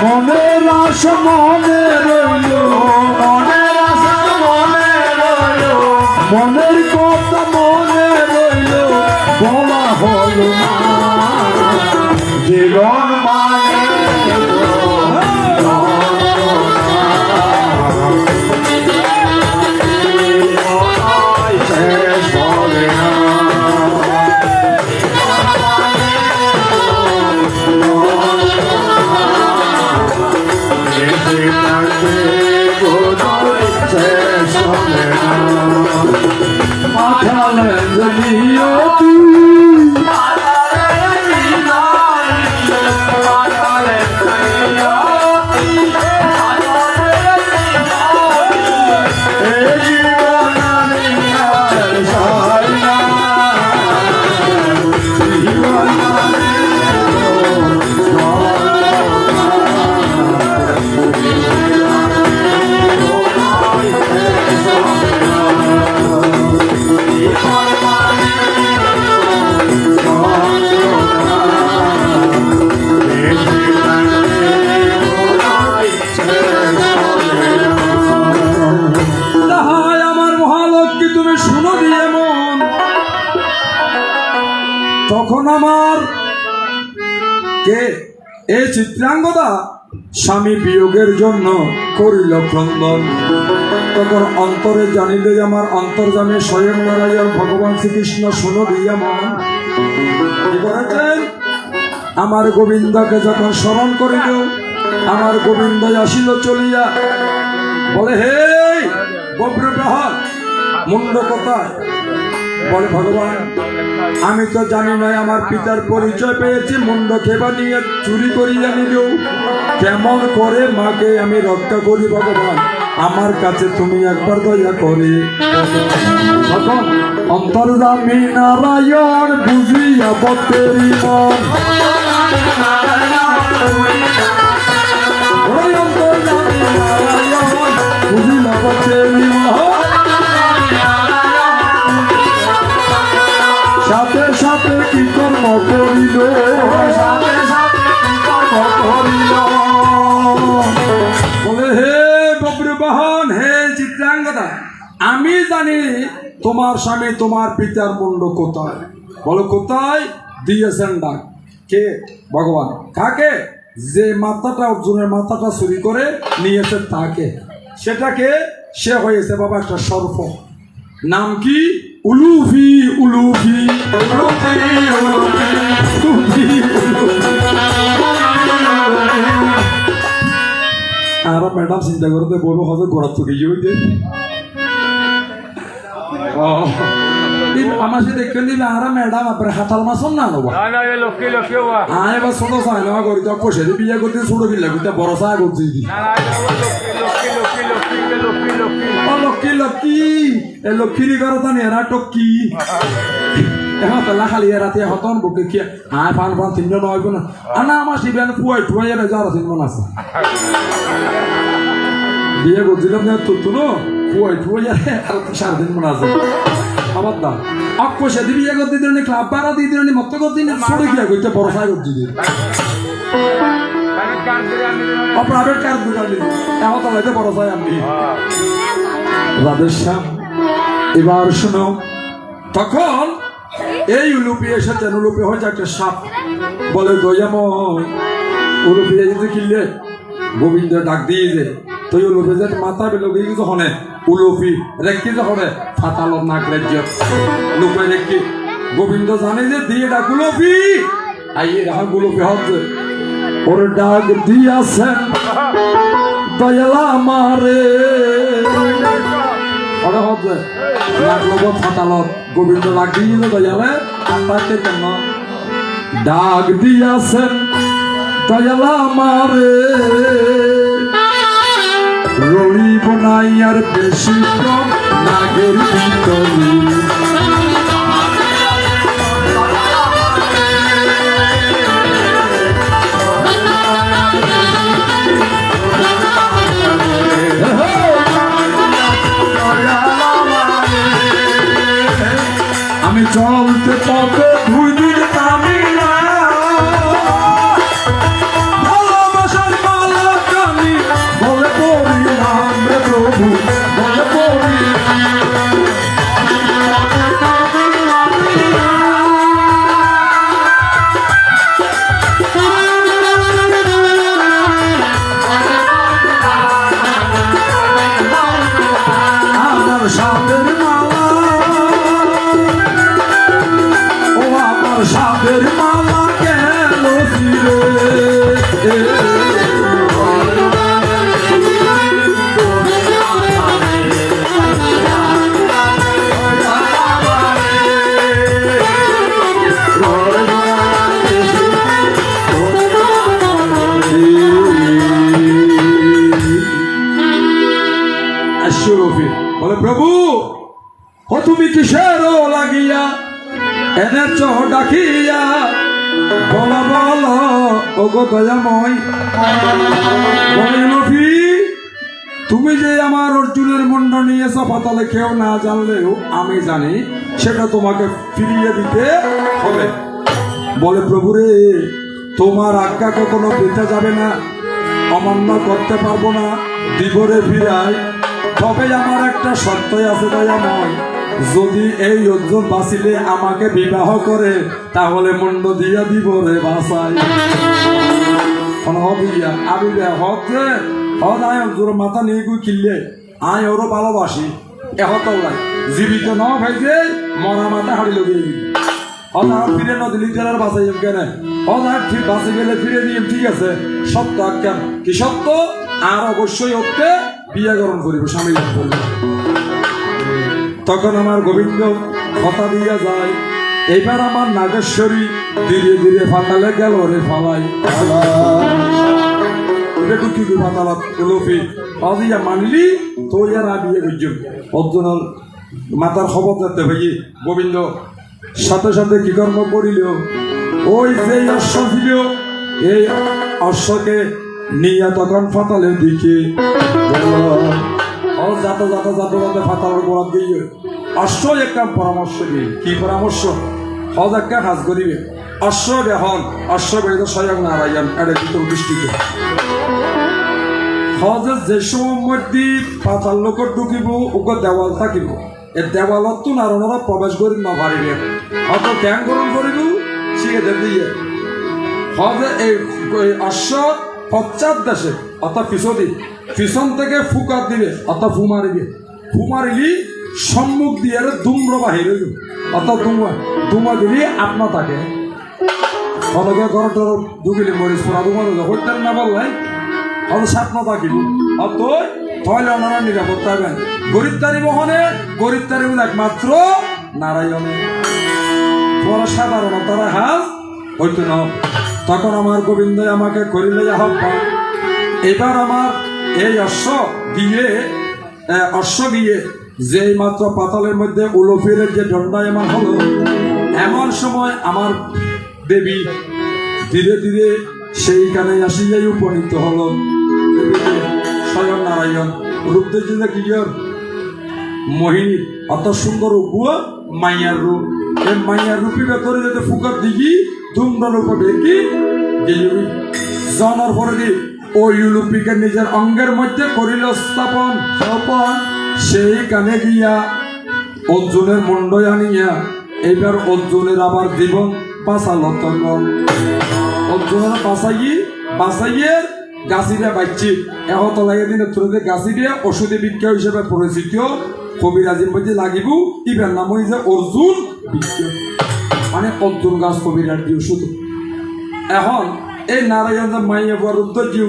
মনের আশা মনে রইল, মনের আশা মনে রইল, মনের কথা মনে রইল, বলা হলো না জীবন মানে তখন আমার কে এই চিত্রাঙ্গদা স্বামী বিয়োগের জন্য করিল ক্রন্দন। তখন অন্তরে জানিলে আমার অন্তর্জামী স্বয়ং নারায়ণ ভগবান শ্রীকৃষ্ণ শুনো দিয়া মন কি করেছেন, আমার গোবিন্দকে যখন স্মরণ করিল, আমার গোবিন্দ আসিল চলিয়া, বলে হে বব্রপ্রহার মুন্ড কোথায়? বলে ভগবান আমি তো জানি না, আমার পিতার পরিচয় পেয়েছি, মুন্ড খেবা নিয়ে চুরি করিয়া নিল, কেমন করে মাকে আমি রক্ষা করি ভগবান? আমার কাছে তুমি একবার দয়া করে তখন অন্তর্যামী নারায়ণ বুঝিয়া বতেরি মন ওই অন্তর্যামী নারায়ণ বুঝিয়া বতেরি মন সাথে সাথে কি কর্ম করিল সাথে সাথে কি কর্ম করিল বলে হে বব্রবাহন হে চিত্রাঙ্গদা আমি জানি তোমার স্বামী তোমার পিতার মুন্ড কোথায় বলো কোথায় দিয়েছেন ডাক কে ভগবান কাকে যে মাথাটা অর্জুনের মাথাটা চুরি করে নিয়েছেন তাকে সেটাকে সে হয়েছে বাবা একটা সর্প নাম কি উলুফি উলুফি উলুফি উলুফি আর ম্যাডাম চিন্তা করতে বলবো হয়তো ঘোরা চুরি হইতে আমার সাথে দেখবেন দিবে আর ম্যাডাম আপনার হাতাল মাছ না নেবো আয় এবার ছোট চাই না করি তো পয়সা দিয়ে বিয়ে করতে ছোট বিল্লা করতে বড় চা করছি লক্ষ্মী লক্ষ্মী এ লক্ষ্মীর ঘর তো নেরা টক্কি এখন তালা খালি রাতে হতন বুকে কি আয় পান পান তিনজন হইব না আর না আমার শিবেন পুয়াই টুয়াই যারা তিনজন আছে বিয়ে করছিলাম না তো তুলো পুয়াই টুয়াই আর 3.5 মন আছে আবার দাম আপ পয়সা দিয়ে বিয়ে করতে দিলেন ক্লাব ভাড়া দিয়ে দিলেন মত করতে দিলেন ছোট কি করতে বড় সাই করতে দিলেন প্রাইভেট কার দোকান দিলেন এখন তো হয়তো বড় সাই আমি রাধেশ্যাম এবার শোনো তখন এই উলুপি এসেছেন উলুপি হয়েছে একটা সাপ বলে দয়াময় উলুপি যেতে কিনলে গোবিন্দ ডাক দিয়ে যে তুই উলুপি যে মাথা বেলো কিছু হনে উলুপি রেখি যখন ফাতালত নাক রাজ্য লুপে রেখি গোবিন্দ জানে যে দিয়ে ডাক উলুপি আইয়ে রাখা গুলুপি হচ্ছে ওর ডাক দিয়াছেন দয়ালা মারে ওরা হচ্ছে লাগলো ফাতালত গোবিন্দ ডাক দিয়ে দয়ালে তাকে কেন ডাক দিয়াছেন দয়ালা মারে রড়িব নাই আর বেশি কম নাগের ভিতরে আমি চলতে পথে 2 দিন থামি না ভালোবাসার মালাক আমি বলে পড়ি নাম রে প্রভু বলে পড়ি আমার সাপের মালা ও আমার সাপের মালা কেন ফিরে বলে প্রভু ও তুমি কিসের লাগিয়া এনে চহ ডাকিয়া বল বল ও গো দয়াময় নবী তুমি যে আমার অর্জুনের মুন্ড নিয়েছ পাতালে কেউ না জানলেও আমি জানি সেটা তোমাকে ফিরিয়ে দিতে হবে বলে প্রভু রে তোমার আজ্ঞা কখনো বৃথা যাবে না অমান্য করতে পারবো না দিবরে ফিরাই তবে আমার একটা শর্তই আছে দয়াময় যদি এই অর্জুন বাঁচিলে আমাকে বিবাহ করে তাহলে মুন্ড দিয়া দিব রে বাসাই আমি হচ্ছে হদায় অর্জুন মাথা নিয়ে গুই কিনলে আয় ওরও ভালোবাসি এহতাই জীবিত ন ভাইছে মরা মাথা হাড়ি লগে হঠাৎ ফিরে নদী জেলার বাসাই কেন হঠাৎ ঠিক বাসে গেলে ফিরে নিয়ে ঠিক আছে সত্য কেন কি সত্য আর অবশ্যই ওকে বিয়ে গ্রহণ করিব স্বামী লাভ করিব তখন আমার গোবিন্দ কথা দিয়া যায় এইবার আমার নাগেশ্বরী ধীরে ধীরে ফাতালে গেল রে ফালাই ফাতালাত উলুপি অজিয়া মানলি তো ইয়ার বিয়ে করছুম অর্জুনের মাতার খবর দিতে ভাই গোবিন্দ সাথে সাথে কি কর্ম করিল ওই যে অশ্ব ছিল এই অশ্বকে নিয়ে তখন ফাতালের দিকে যাতে যাতে যাতে যাতে ফাতালের গোড়াত দিয়ে অশ্ব একটা পরামর্শ দিই কি পরামর্শ হজ একটা কাজ করিবে অশ্ব বেহন অশ্ব বেড়ে স্বয়ং নারায়ণ এটা কিন্তু দৃষ্টিতে হজের যে সময় মধ্যে পাতাল লোকের ঢুকিব ওকে দেওয়াল থাকিব এই দেওয়ালত তো নারণরা প্রবেশ করি নপারিবে অত জ্ঞান গ্রহণ করিব শিখে দিয়ে হজে এই অশ্ব পশ্চাৎ দেশে অর্থাৎ পিছন থেকে ফুকাত দিবে অর্থাৎ ফু মারিলি সম্মুখ দিয়ে দুম্র বাহির হইল অর্থাৎ দুমা দিলি আপনা থাকে অনেকে ঘর টর ঢুকিলি মরিস পড়া দুমা হইতেন না বললাই হয়তো স্বপ্ন থাকিব অত তাহলে ওনারা নিরাপদ পাবেন গরিব তারি বহনে গরিব তারি একমাত্র নারায়ণে তোমার সাধারণ তারা হাজ হইতো না তখন আমার গোবিন্দ আমাকে করিলে আহ্বান এবার আমার এই অশ্ব গিয়ে যেই মাত্র পাতালের মধ্যে উলফিরের যে দণ্ডায়মান হলো এমন সময় আমার দেবী ধীরে ধীরে সেইখানে আসিয়াই উপনীত হলো স্বয়ং নারায়ণ রূপ দেখছে কি মোহিনী অত সুন্দর উপা মাইয়ার রূপ এই মাইয়ার রূপী ভেতরে যাতে ফুকার দিঘি ধুমডার উপর দেখি জানার পরে দি ওই ইউলুপিকে নিজের অঙ্গের মধ্যে করিল স্থাপন সেইখানে গিয়া অর্জুনের মন্ডয় আনিয়া এইবার অর্জুনের আবার জীবন বাঁচাল তখন অর্জুনের বাঁচাইয়ে গাছিটা বাচ্চি এত লাগে দিন গাছিটা ওষুধে বিজ্ঞা হিসেবে পরিচিত কবিরাজির মধ্যে লাগিব ইবার নাম হয়েছে অর্জুন বিজ্ঞা মানে অর্জুন গাছ কবিরাজ দিয়ে শুধু এখন এই নারায়ণ মাইয়া বুয়ার উত্তর যে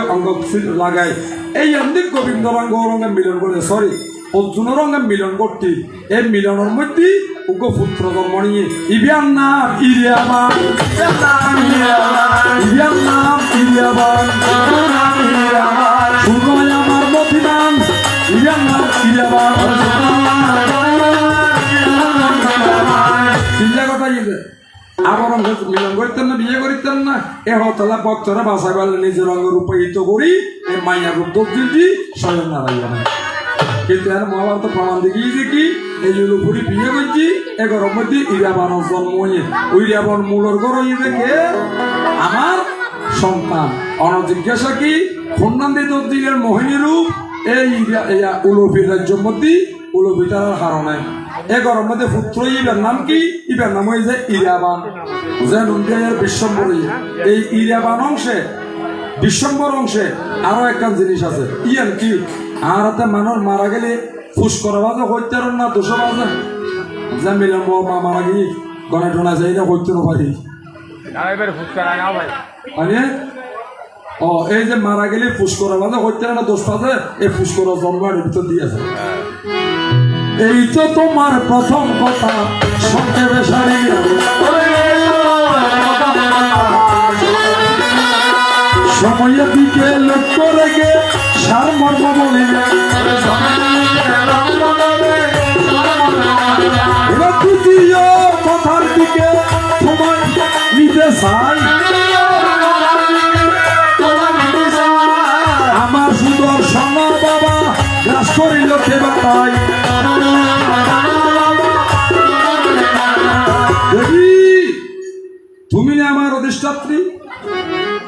অঙ্গ লাগায় এই অন্দিক গোবিন্দ রঙ্গ রঙে মিলন করে সরি অর্জুনের রঙে মিলন করতে এই মিলনের মধ্যে উগ্র পুত্র জন্ম নিয়ে ইবিয়ার নাম ইরিয়াবান শুনয় আমার মতিমান ইবিয়ার নাম ইরিয়াবান চিন্তা কথা গেছে আবার মিলন করতেন না বিয়ে করিতেন না এ হতলা ভক্তরা বাসায় পারলে নিজের রঙ রূপায়িত করি এই মাইয়া রূপ দিদি স্বয়ং নারায়ণ কিন্তু এর মহাভারত প্রমাণ দেখিয়েছে কি এই লুপুরি বিয়ে করছি এগারোর মধ্যে ইরাবানের জন্ম হয়ে ওই ইরাবন মূলর ঘর হয়ে দেখে আমার সন্তান অনজিজ্ঞাসা কি খন্ডান দিনের মোহিনী রূপ এই উলুপির রাজ্যের মধ্যে উলুপিটার কারণে এগারোর মধ্যে পুত্র ইবার নাম কি ইবার নাম হয়েছে ইরাবান যে নুন্দিয়ার বিশ্বম্বর এই ইরাবান অংশে বিশ্বম্বর অংশে আরো একটা জিনিস আছে ইয়ান কি আর হাতে মানুষ মারা গেলে ফুস করা বাজে হইতে না দোষ বাজে যে মিলন মা মারা গিয়ে গনে টোনা যাই না হইতে পারি ও এই যে মারা গেলে ফুস করা বাজে হইতে না দোষ বাজে এই ফুস করা জন্মের ভিতর দিয়েছে এই তো তোমার প্রথম কথা সংক্ষেপে সারিয়ে সময়ের দিকে লক্ষ্য রেখে সারমর্ম বলিলে তৃতীয় কথার দিকে সময় নিতে চাই আমার সুদর্শন বাবা গ্রাস করিল কেবা তাই তুমি না আমার অধিষ্ঠাত্রী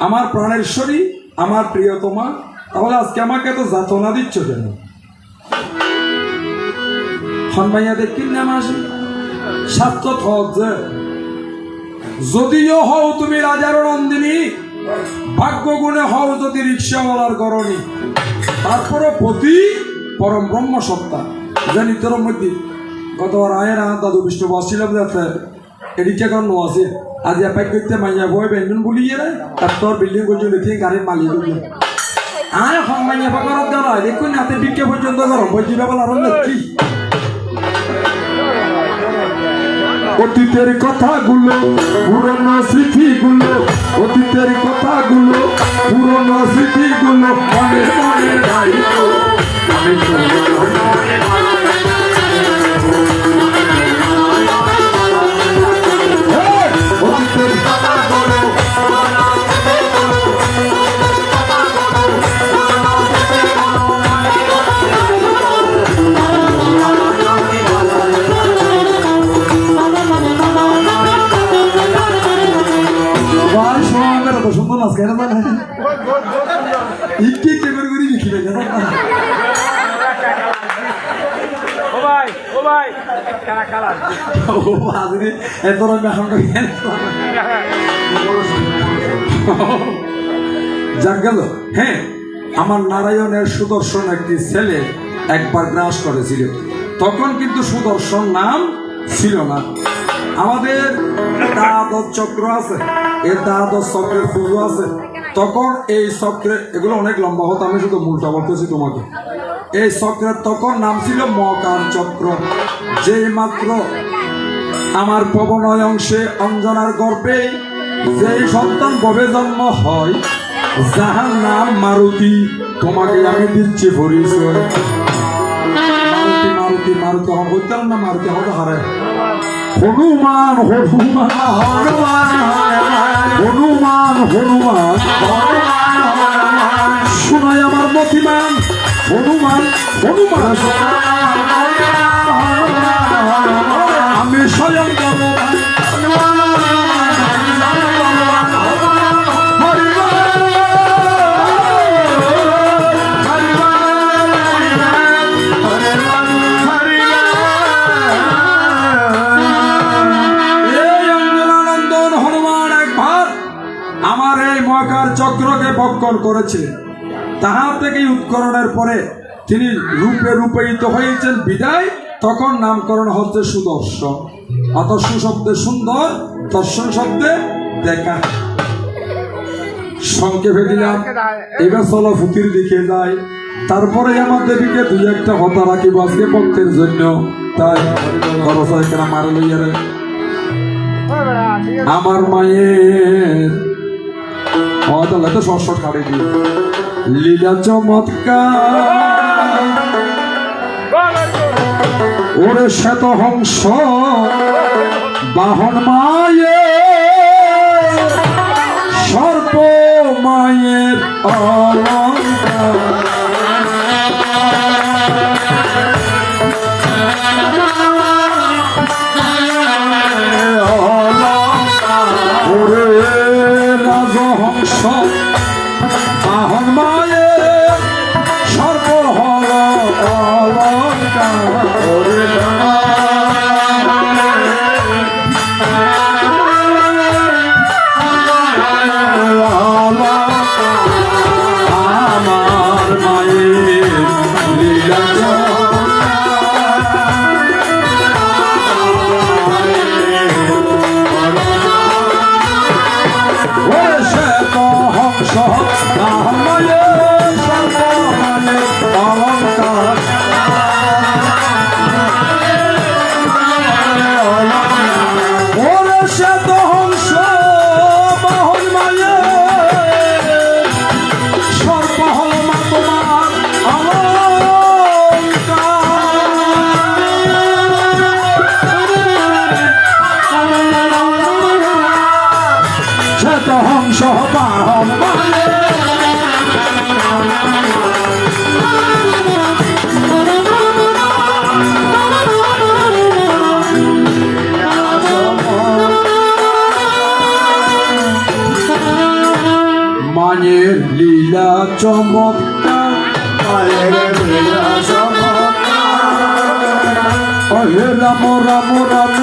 আমার প্রাণেশ্বরী আমার প্রিয়তমা তাহলে আজকে আমাকে তো যাতনা দিচ্ছ কেন হনমাইয়া দেখি নাম আসি সাত যদিও হও তুমি রাজার নন্দিনী ভাগ্য গুণে হও যদি রিক্সাওয়ালার গরণী তারপরে পতি পরম ব্রহ্ম সত্তা জানি তোর মধ্যে গতবার আয়ের দাদু বিষ্ণু বসছিলাম যাতে এদিকে কারণ আছে আজ এপাক করতে মাইয়া বই ব্যঞ্জন বলিয়ে রে তার তোর বিল্ডিং করছো দেখি গাড়ির মালিক করছো আয় এখন মাইয়া পাকার দেওয়া দেখুন হাতে বিকে পর্যন্ত গরম বলছি ব্যাপার আরো কি অতীতের কথাগুলো পুরনো স্মৃতিগুলো অতীতের কথাগুলো পুরনো স্মৃতিগুলো মনে মনে রাখো আমি অতীতের সুন্দর নাচ কেন মানে ইকে কেমন করে লিখি না যাক গেল। হ্যাঁ, আমার নারায়ণের সুদর্শন একটি ছেলে একবার গ্রাস করেছিল, তখন কিন্তু সুদর্শন নাম ছিল না। আমাদের দ্বাদশ চক্র আছে, এর দ্বাদশ চক্রের পুজো আছে, তখন এই চক্রে এগুলো অনেক লম্বা হতো, আমি শুধু মূলটা বলতেছি তোমাকে। এই চক্রের তখন নাম ছিল মকার চক্র। যেই মাত্র আমার পবনয় অংশে অঞ্জনার গর্ভে যেই সন্তান ভবে জন্ম হয়, যাহার নাম মারুতি, তোমাকে আমি দিচ্ছি পরিচয়। মারুতি মারুতি মারুতি আমার বলতাম না, মারুতি আমাকে হারায়। হনুমান হনুমান হনুমান হনুমান শোনাই আমার মতিমান, হনুমান হনুমান আমি স্বয়ং চক্রকে ভক্ষণ করেছিলেন। তাহার থেকে উৎকরণের পরে তিনি রূপে রূপায়িত হয়েছেন বিদায়, তখন নামকরণ হচ্ছে সুদর্শন। অত সুশব্দে সুন্দর, দর্শন শব্দে দেখা। সংক্ষেপে দিলাম, এবার চলো ফুতির দিকে যাই, তারপরে আমার দেবীকে দুই একটা কথা রাখিব আজকে ভক্তের জন্য। তাই খরচ মারে লইয়ারে আমার মায়ের লীলা চমৎকার, ওরে শ্বেত হংস বাহন মায়ের, সর্প মায়ের অলঙ্কার। ওরে রাজহংস বাহন মায়ের, সর্প হল অলঙ্কার। আমার মায়ের লীলা হংস অলঙ্কার। ওরে শ্বেত হংস বাহন মায়ের, সর্প হল মা তোমার অলঙ্কার। শ্বেত হংস বাহন মায়ের, মায়ের লীলা চমৎকার, মায়ের লীলা চমৎকার। হে রাম রাম রাম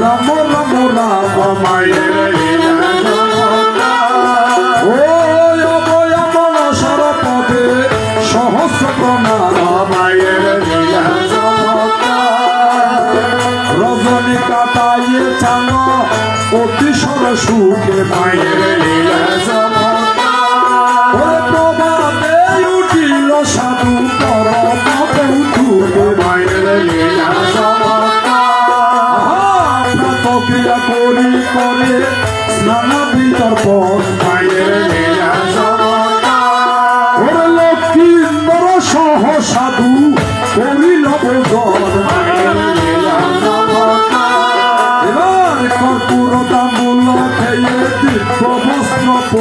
রাম রাম রাম, মায়ের লীলা চমৎকার। ও অভয় মনসর পদে সহস্র প্রণাম, মায়ের লীলা চমৎকার। রজনী কাটাইয়ে চান অতিশয় সুখে, মায়ের লীলা চমৎকার। প্রভাতে উঠিল সাধু পরমতে উঠুকে, মায়ের লীলা চমৎকার। ক্রিয়া করি করে স্নানাদি তর্পণ, মায়ের লীলা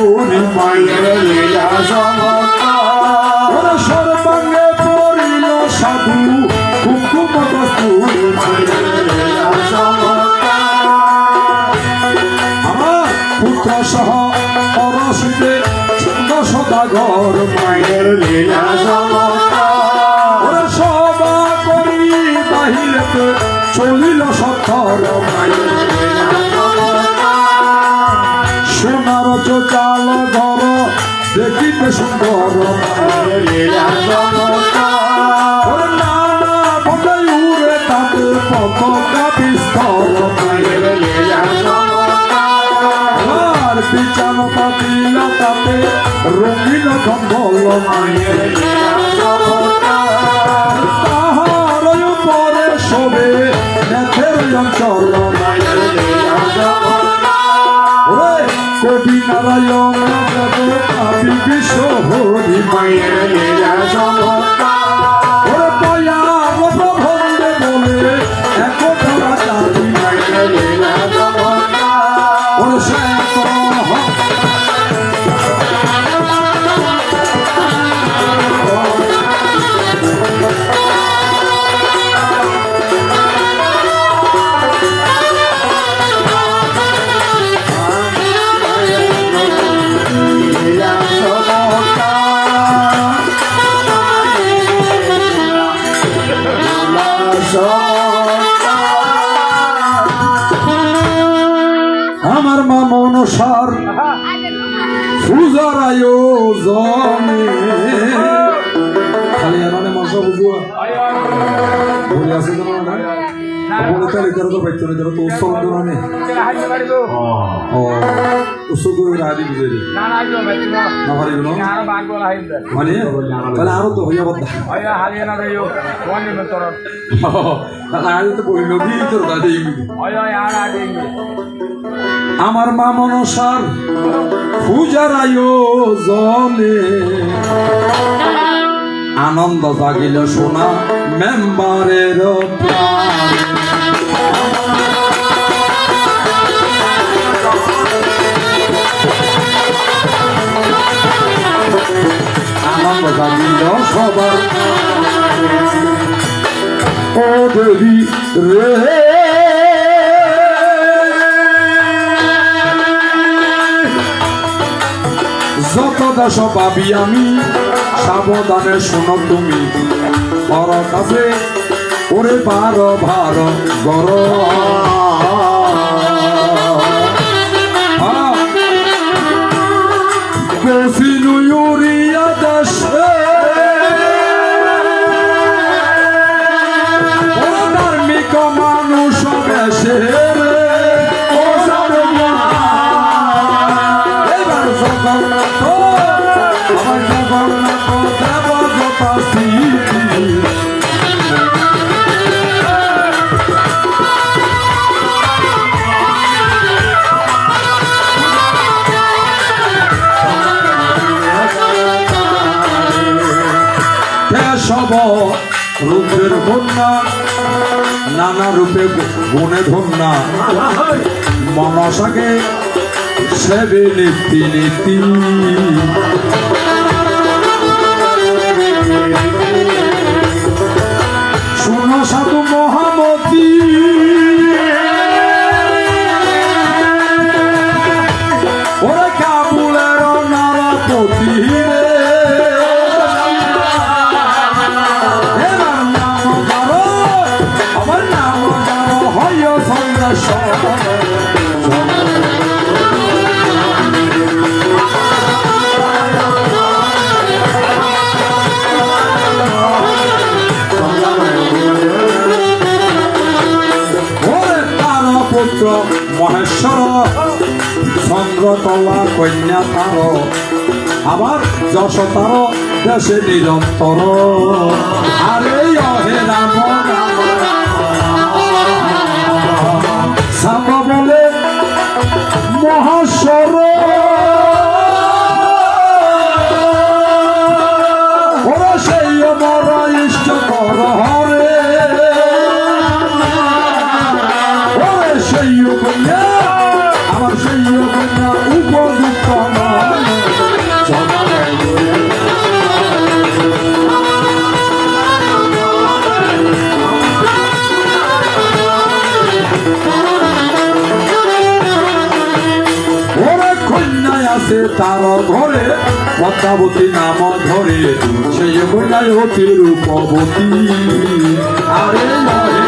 হরি মায়ের লীলা চমৎকার ওরে সর্বাঙ্গে পড়িল সাধু কুকুম কস্তুরি মায়ের লীলা চমৎকার আমার পুত্র সহ পরশিতে সদাগর মায়ের লীলা চমৎকার ওরে সভা করি বাহিরেতে চলিল সত্তর মায়ের লীলা চমৎকার সোনার চাল ঘর দেখিতে সুন্দর মায়ের লীলা চমৎকার ওরে নানা বটাই উড়ে তাতে পতাকা বিস্তর মায়ের লীলা চমৎকার আর বিছানো পাতিলা তাতে রঙিন কম্বল মায়ের লীলা চমৎকার তাহার উপরে শোভে নেথের অঞ্চল মায়ের লীলা চমৎকার ওরে কবি নারায়ণ কবি বিশ্ব হরি মায়ের লীলা চমৎকার ওরে দয়াবত ভন্দে বলে একতা জাতি মায়ের লীলা চমৎকার ওরে শ্যাম লীলা চমৎকার আমার মা মনসার পূজার আয়োজনে খালি এনে মনসা বুঝুয়া বলে আছে তো না বলে তাহলে করে তো পাইতো না যারা তো উৎসব তো না ও উৎসব করে রাদি বুঝে রে না পারিব না মানে তাহলে আরো তো হইয়া বদা আগে তো বইল কি তোর দাদি আমার মা মনসার পূজার আয়োজনে আনন্দ জাগিল সোনা মেম্বারের প্রাণ আনন্দ জাগিল সবার ও দেবী রে যত দেশ পাবি আমি সাবধানে শোনো তুমি পর কাছে ওরে বার ভার গর উড়িয়া দেশে ধার্মিক মানুষ বেশে সব রূপের বন্যা নানা রূপে গুণে ধন্যা মনসাকে সেবে নীতি নীতি শুনো সাধু মহামতি ওরে কাবুলের নারাপতি পুত্র মহেশ্বর চন্দ্রকলা কন্যা তার আবার যশ তার দেশে নিরন্তর আরে অহে রাম সাম বলে মহেশ্বর ওরা সেই আমার ইষ্ট কর হরে সেই কন্যা আমার সেই কন্যা উপযুক্ত নয় তার ঘরে পদ্মাবতী নাম ধরে সেই কন্যায় অতি রূপবতী আরে মহে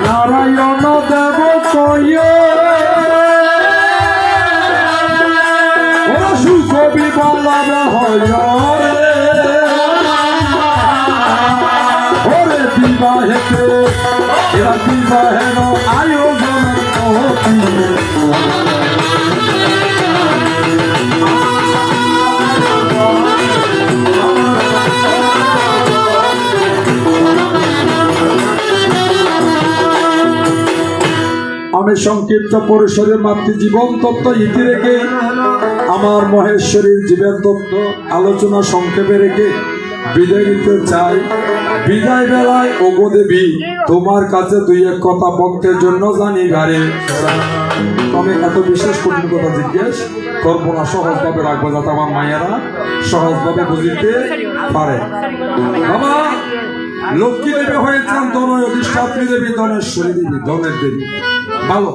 নারায়ণ দেব কয়ে ওরা সুকবি বলার হয় ওরে বিবাহেতে এরা বিবাহের আয়োজন আমি সংক্ষিপ্ত পরিসরে মাতৃজীবন তত্ত্ব ইতি রেখে আমার মহেশ্বরীর জীবন তত্ত্ব আলোচনা সংক্ষেপে রেখে বিদায় নিতে চাই। বিদায় বেলায় ওগো দেবী তোমার কাছে দুই এক কথা বক্তের জন্য জানি গারে তবে এত বিশেষ কঠিন কথা জিজ্ঞেস করবো না, সহজভাবে রাখবো যাতে আমার মায়েরা সহজভাবে বুঝিতে পারে। বাবা লক্ষ্মী দেবী হয়েছেন ধন অধিষ্ঠাত্রী দেবী, ধনেশ্বরী দেবী, ধনের দেবী। ভালো।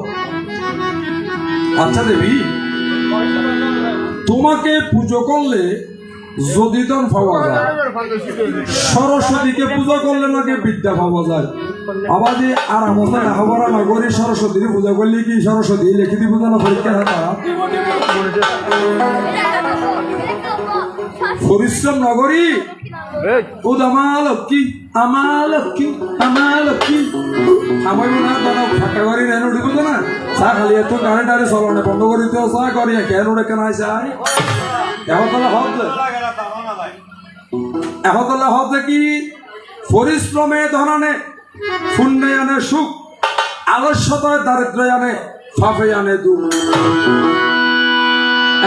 আচ্ছা দেবী, তোমাকে পুজো করলে যদি ধন পাওয়া যায়, সরস্বতীকে পূজা করলে নাকি বিদ্যা পাওয়া যায়। আবার যে আর আমাদের লেখাপড়া না করি সরস্বতীর পূজা করলে কি সরস্বতী লিখে দিব না পরীক্ষা তারা পরিশ্রম নগরী ও আমার লক্ষ্মী আমার লক্ষ্মী আমার লক্ষ্মী আমার না তারা ফাঁকা করি নেন উঠি না চা খালি এত গাড়ি টাড়ি চলনে বন্ধ করি তো চা করি কেন ওটা কেন চাই এখন তাহলে হব কি পরিশ্রমে ধন আনে, পুণ্যে আনে সুখ, আলস্যতায় দারিদ্র আনে, পাপে আনে দুঃখ।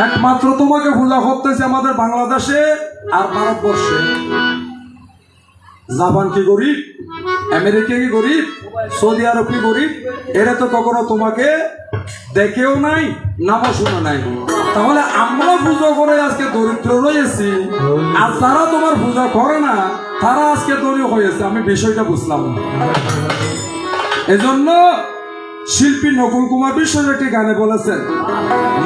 একমাত্র তোমাকে পূজা করতেছে আমাদের বাংলাদেশে আর ভারতবর্ষে। জাপান কি গরিব, আমেরিকা কি গরিব, সৌদি আরব কি গরিব? এরা তো কখনো তোমাকে দেখেও নাই, নামও শুনে নাই। তাহলে আমরা পূজা করে আজকে দরিদ্র রয়েছি, আর যারা তোমার পূজা করে না তারা আজকে ধনী হয়েছে। আমি বিষয়টা বুঝলাম না। এজন্য শিল্পী নকুল কুমার বিশ্বাস একটি গানে বলেছেন,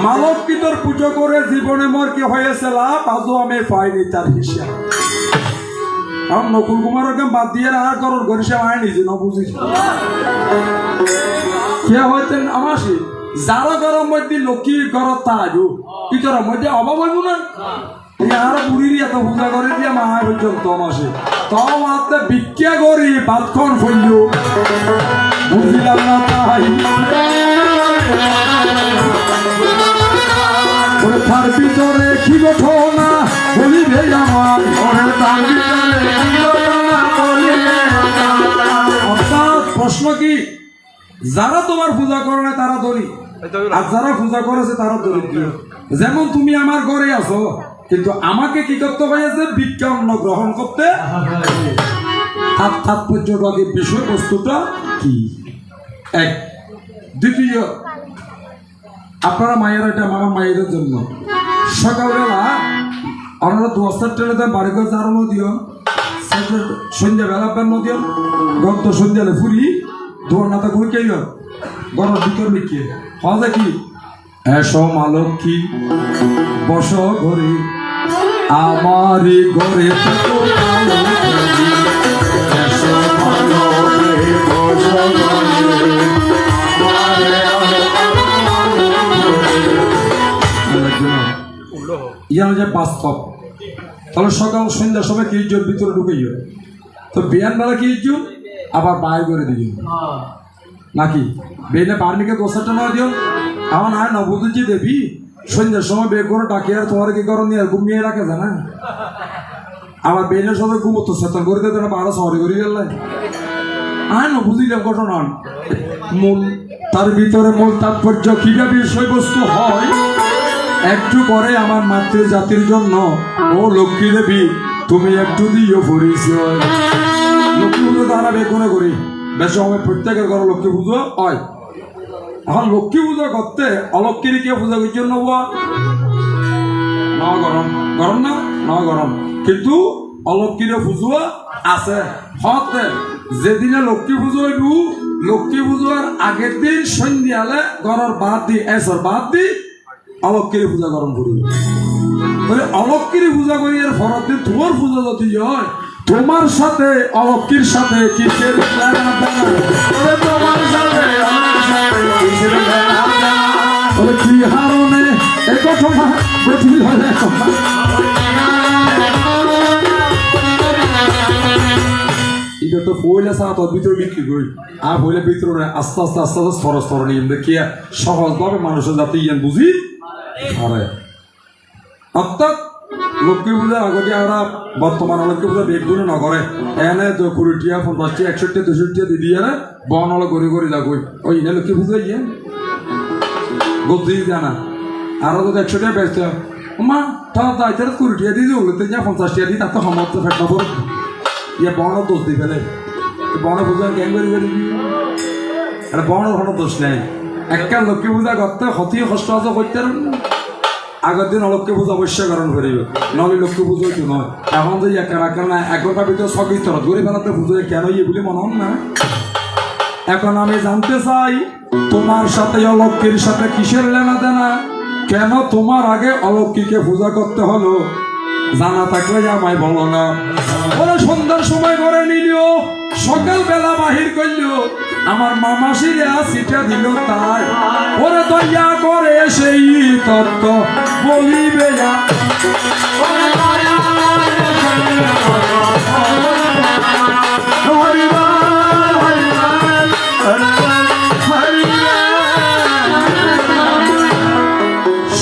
মালকিতর পুজো করে জীবনে মোর কি হয়েছে লাভ, আজও আমি পাইনি তার হিসাব। কারণ নকুল কুমারের গান বাদ দিয়ে আর করোর গরিষে আয় নিজে না বুঝিস কে হইতেন আমার যারা গরম মধ্যে লক্ষ্মী গরম তাজু কি গরম মধ্যে অভাব হইব না। আর বুড়ির এত পূজা করে দিয়ে মায় পর্যন্ত মাসে তাও মাত্র ভিক্ষা করি বাদক্ষণ ফইল বুঝিলাম না তাই তার ভিতরে কি ঘটনা বলিবে আমার তার ভিতরে অর্থাৎ প্রশ্ন কি, যারা তোমার পূজা করে না তারা ধনী, আর যারা পূজা করেছে তারা দরিদ্র। যেমন তুমি আমার ঘরে আছো, কিন্তু আমাকে কি করতে হয়েছে, ভিক্ষা অন্ন গ্রহণ করতে। তার তাৎপর্যটাকে বিষয়বস্তুটা কি? এক। দ্বিতীয়, আপনারা মায়েরা, এটা আমার মায়েদের জন্য সকালবেলা আপনারা দোস্তার ট্রেনে বাড়ি করে দাঁড়ানো দিও, সন্ধ্যাবেলা বেড়ানো দিও, গত সন্ধ্যালে ফুরি দোয়ার নাতা ঘুরে কে গরম ভিতর লিখিয়ে হওয়া কি এসো মালক্ষী বস ঘরে আমারই ঘরে ইয়ান যে বাস্তব। তাহলে সকাল সন্ধ্যার সময় কি ইজ্জত ভিতরে ঢুকাইও, তো বিয়ান বেলা কি ইজ্জত আবার বাইর করে দিও নাকি বেনে বার্মিকে দোষাটা না দিও। আমার না নবুঝি দেবী সন্ধ্যার সময় বের করে ডাকি আর তোমার কি করো নিয়ে ঘুমিয়ে রাখে জানা আমার বেনের সাথে ঘুমতো সেতন করে দেবে না বারো সরি করে গেল আর না বুঝিলাম ঘটনা মূল তার ভিতরে মূল তাৎপর্য কিভাবে বিষয়বস্তু হয় একটু পরে আমার মাতৃ জাতির জন্য ও লক্ষ্মী দেবী তুমি একটু দিও পরিচয়। লক্ষ্মী পুজো তারা বেগুনে করি বেশ সময় প্রত্যেকের ঘরে লক্ষ্মী পুজো হয়। এখন লক্ষ্মী পুজো করতে অলক্ষ্মীর কে পূজা করছে নেওয়া না গরম গরম না না গরম, কিন্তু অলক্ষ্মীর পুজো আছে। হতে যেদিনে লক্ষ্মী পুজো হইব লক্ষ্মী পুজোর আগের দিন সন্ধ্যালে ঘরের বাদ দি অলক্ষীর পূজা গরম করি তাহলে অলক্ষীর পূজা করি এর ফরত দিন তোমার পূজা যদি হয় তোমার সাথে অলক্ষীর সাথে কিসের তোমার সাথে আমার সাথে কিসের লেনা দেনা বলে কি হারণে এ ঘটনা গঠিল হলে এটা তো পয়লা সাত ভিতরে বিক্রি করি আর পয়লা ভিতরে আস্তে আস্তে স্তর নিয়ে দেখি সহজভাবে মানুষের যাতে ইয়ান বুঝি আরে অর্থাৎ লক্ষ্মী পূজার আগতে আমরা বর্তমান লক্ষ্মী পূজা বেগুনে নগরে এনে 20টিয়া 50টিয়া 61টিয়া 62টিয়া দি দিয়ে বনল গড়ি গড়ি লাগই ওই এনে লক্ষ্মী পূজা ইয়ে বুদ্ধি জানা আরো যদি 100টিয়া বেচতে মা তা দাইতে 20টিয়া দিয়ে ওগুলোতে যা 50টিয়া দিই তাতে সমর্থ ফেটনা পড়ে ইয়ে বন দোষ দি ফেলে বন পূজা গ্যাং করি করি আর বনের কোনো দোষ নেই একটা লক্ষ্মী পূজা করতে হতি কষ্ট আছে করতে আগের দিন অলক্ষ্মী পূজা অবশ্যই কারণ করিব নহলে লক্ষ্মী পুজো হইতো নয় এখন যে একা না একবার ভিতরে সবই তরত গরিব বেলাতে পুজো কেন ইয়ে বলে মনে হন না এখন আমি জানতে চাই তোমার সাথে অলক্ষ্মীর সাথে কিসের লেনা দেনা কেন তোমার আগে অলক্ষ্মীকে পূজা করতে হলো জানা থাকলে আমায় বলো না ওরা সন্ধ্যার সময় করে নিলিও সকাল বেলা বাহির করলিও আমার মামাসিরা সিটা দিল তাই ওরে দয়া করে সেই তত্ত্ব বলিবে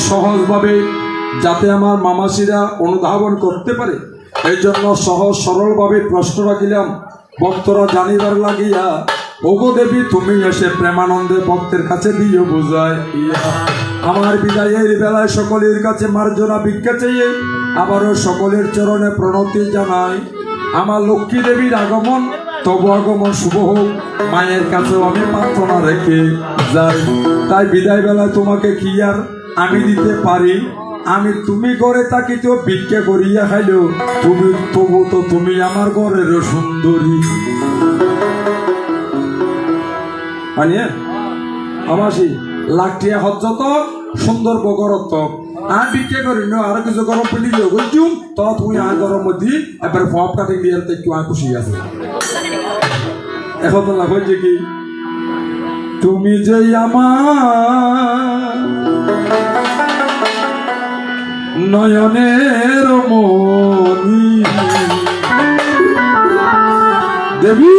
সহজভাবে যাতে আমার মামাসিরা অনুধাবন করতে পারে এই জন্য সহজ সরলভাবে প্রশ্ন রাখিলাম ভক্তরা জানিবার লাগিয়া ওগো দেবী তুমি এসে প্রেমানন্দে ভক্তের কাছে দিও বুঝায় আমার বিদায়ের বেলায় সকলের কাছে মার্জনা ভিক্ষা চেয়ে আবারও সকলের চরণে প্রণতি জানাই আমার লক্ষ্মী দেবীর আগমন তবু আগমন শুভ হোক মায়ের কাছেও আমি প্রার্থনা রেখে যাই তাই বিদায় বেলায় তোমাকে কি আর আমি দিতে পারি আমি তুমি ঘরে থাকি তো ভিক্ষা করিয়া খাইলেও তুমি তবু তো তুমি আমার ঘরের সুন্দরী মানিয়ে আমাসি লাখটিয়া হজ্জত সুন্দর বগরত আর ভিক্ষা করি না আর কিছু গরম পেলি গেছুম তো তুমি আর গরম মধ্যে এবার ফপ কাটিং দিয়ে একটু আর খুশি আছে এখন তো লাভ হচ্ছে কি তুমি যে আমার নয়নের মনি দেবী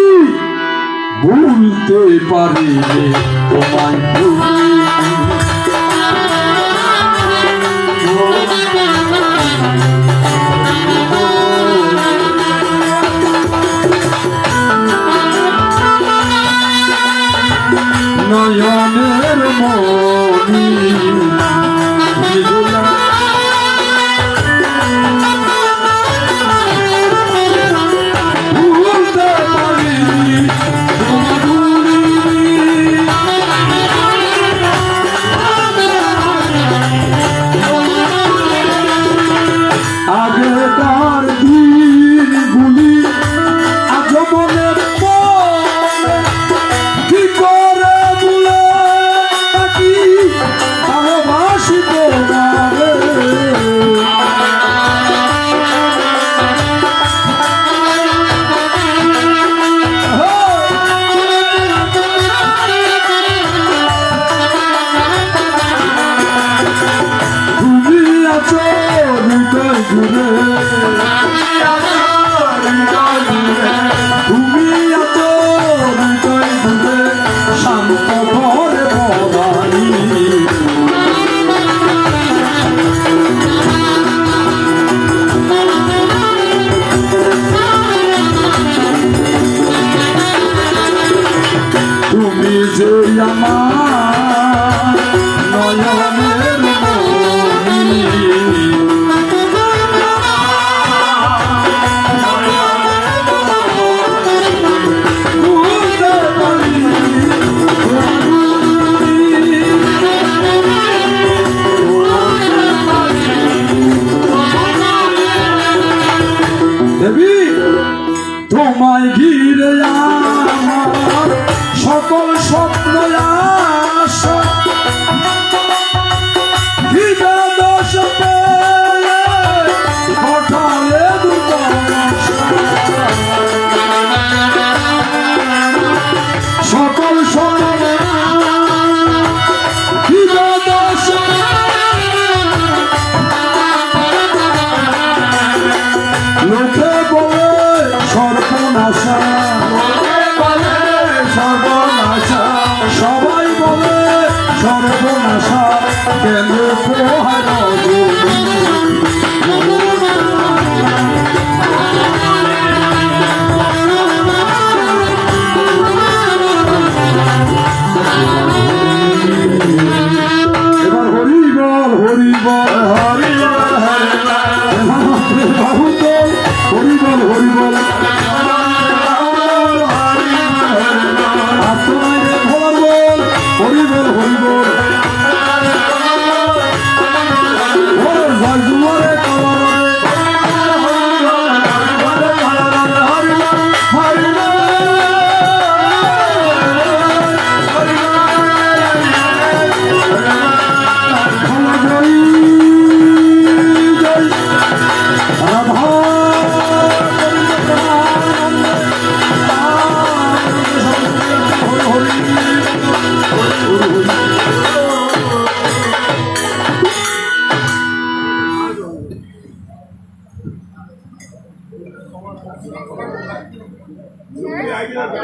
ভুলতে পারিনি তোমায় নয়নের মনি আগেকার দিনগুলি আজ মনে পড়ে কি করে বলে নাকি ভালোবাসি তোমারে তুমি আছো হৃদয় জুড়ে তুমি আছো হৃদয় জুড়ে শান্ত ঘরে ভবানী তুমি যে আমার নয়নের মনি কেন পোহার এবার হরি বল হরি বল হরি বল বাবু তো হরি বল হরি বল আত্মায় ভোলা বল হরি বল হরি বল জয় জুয়ারে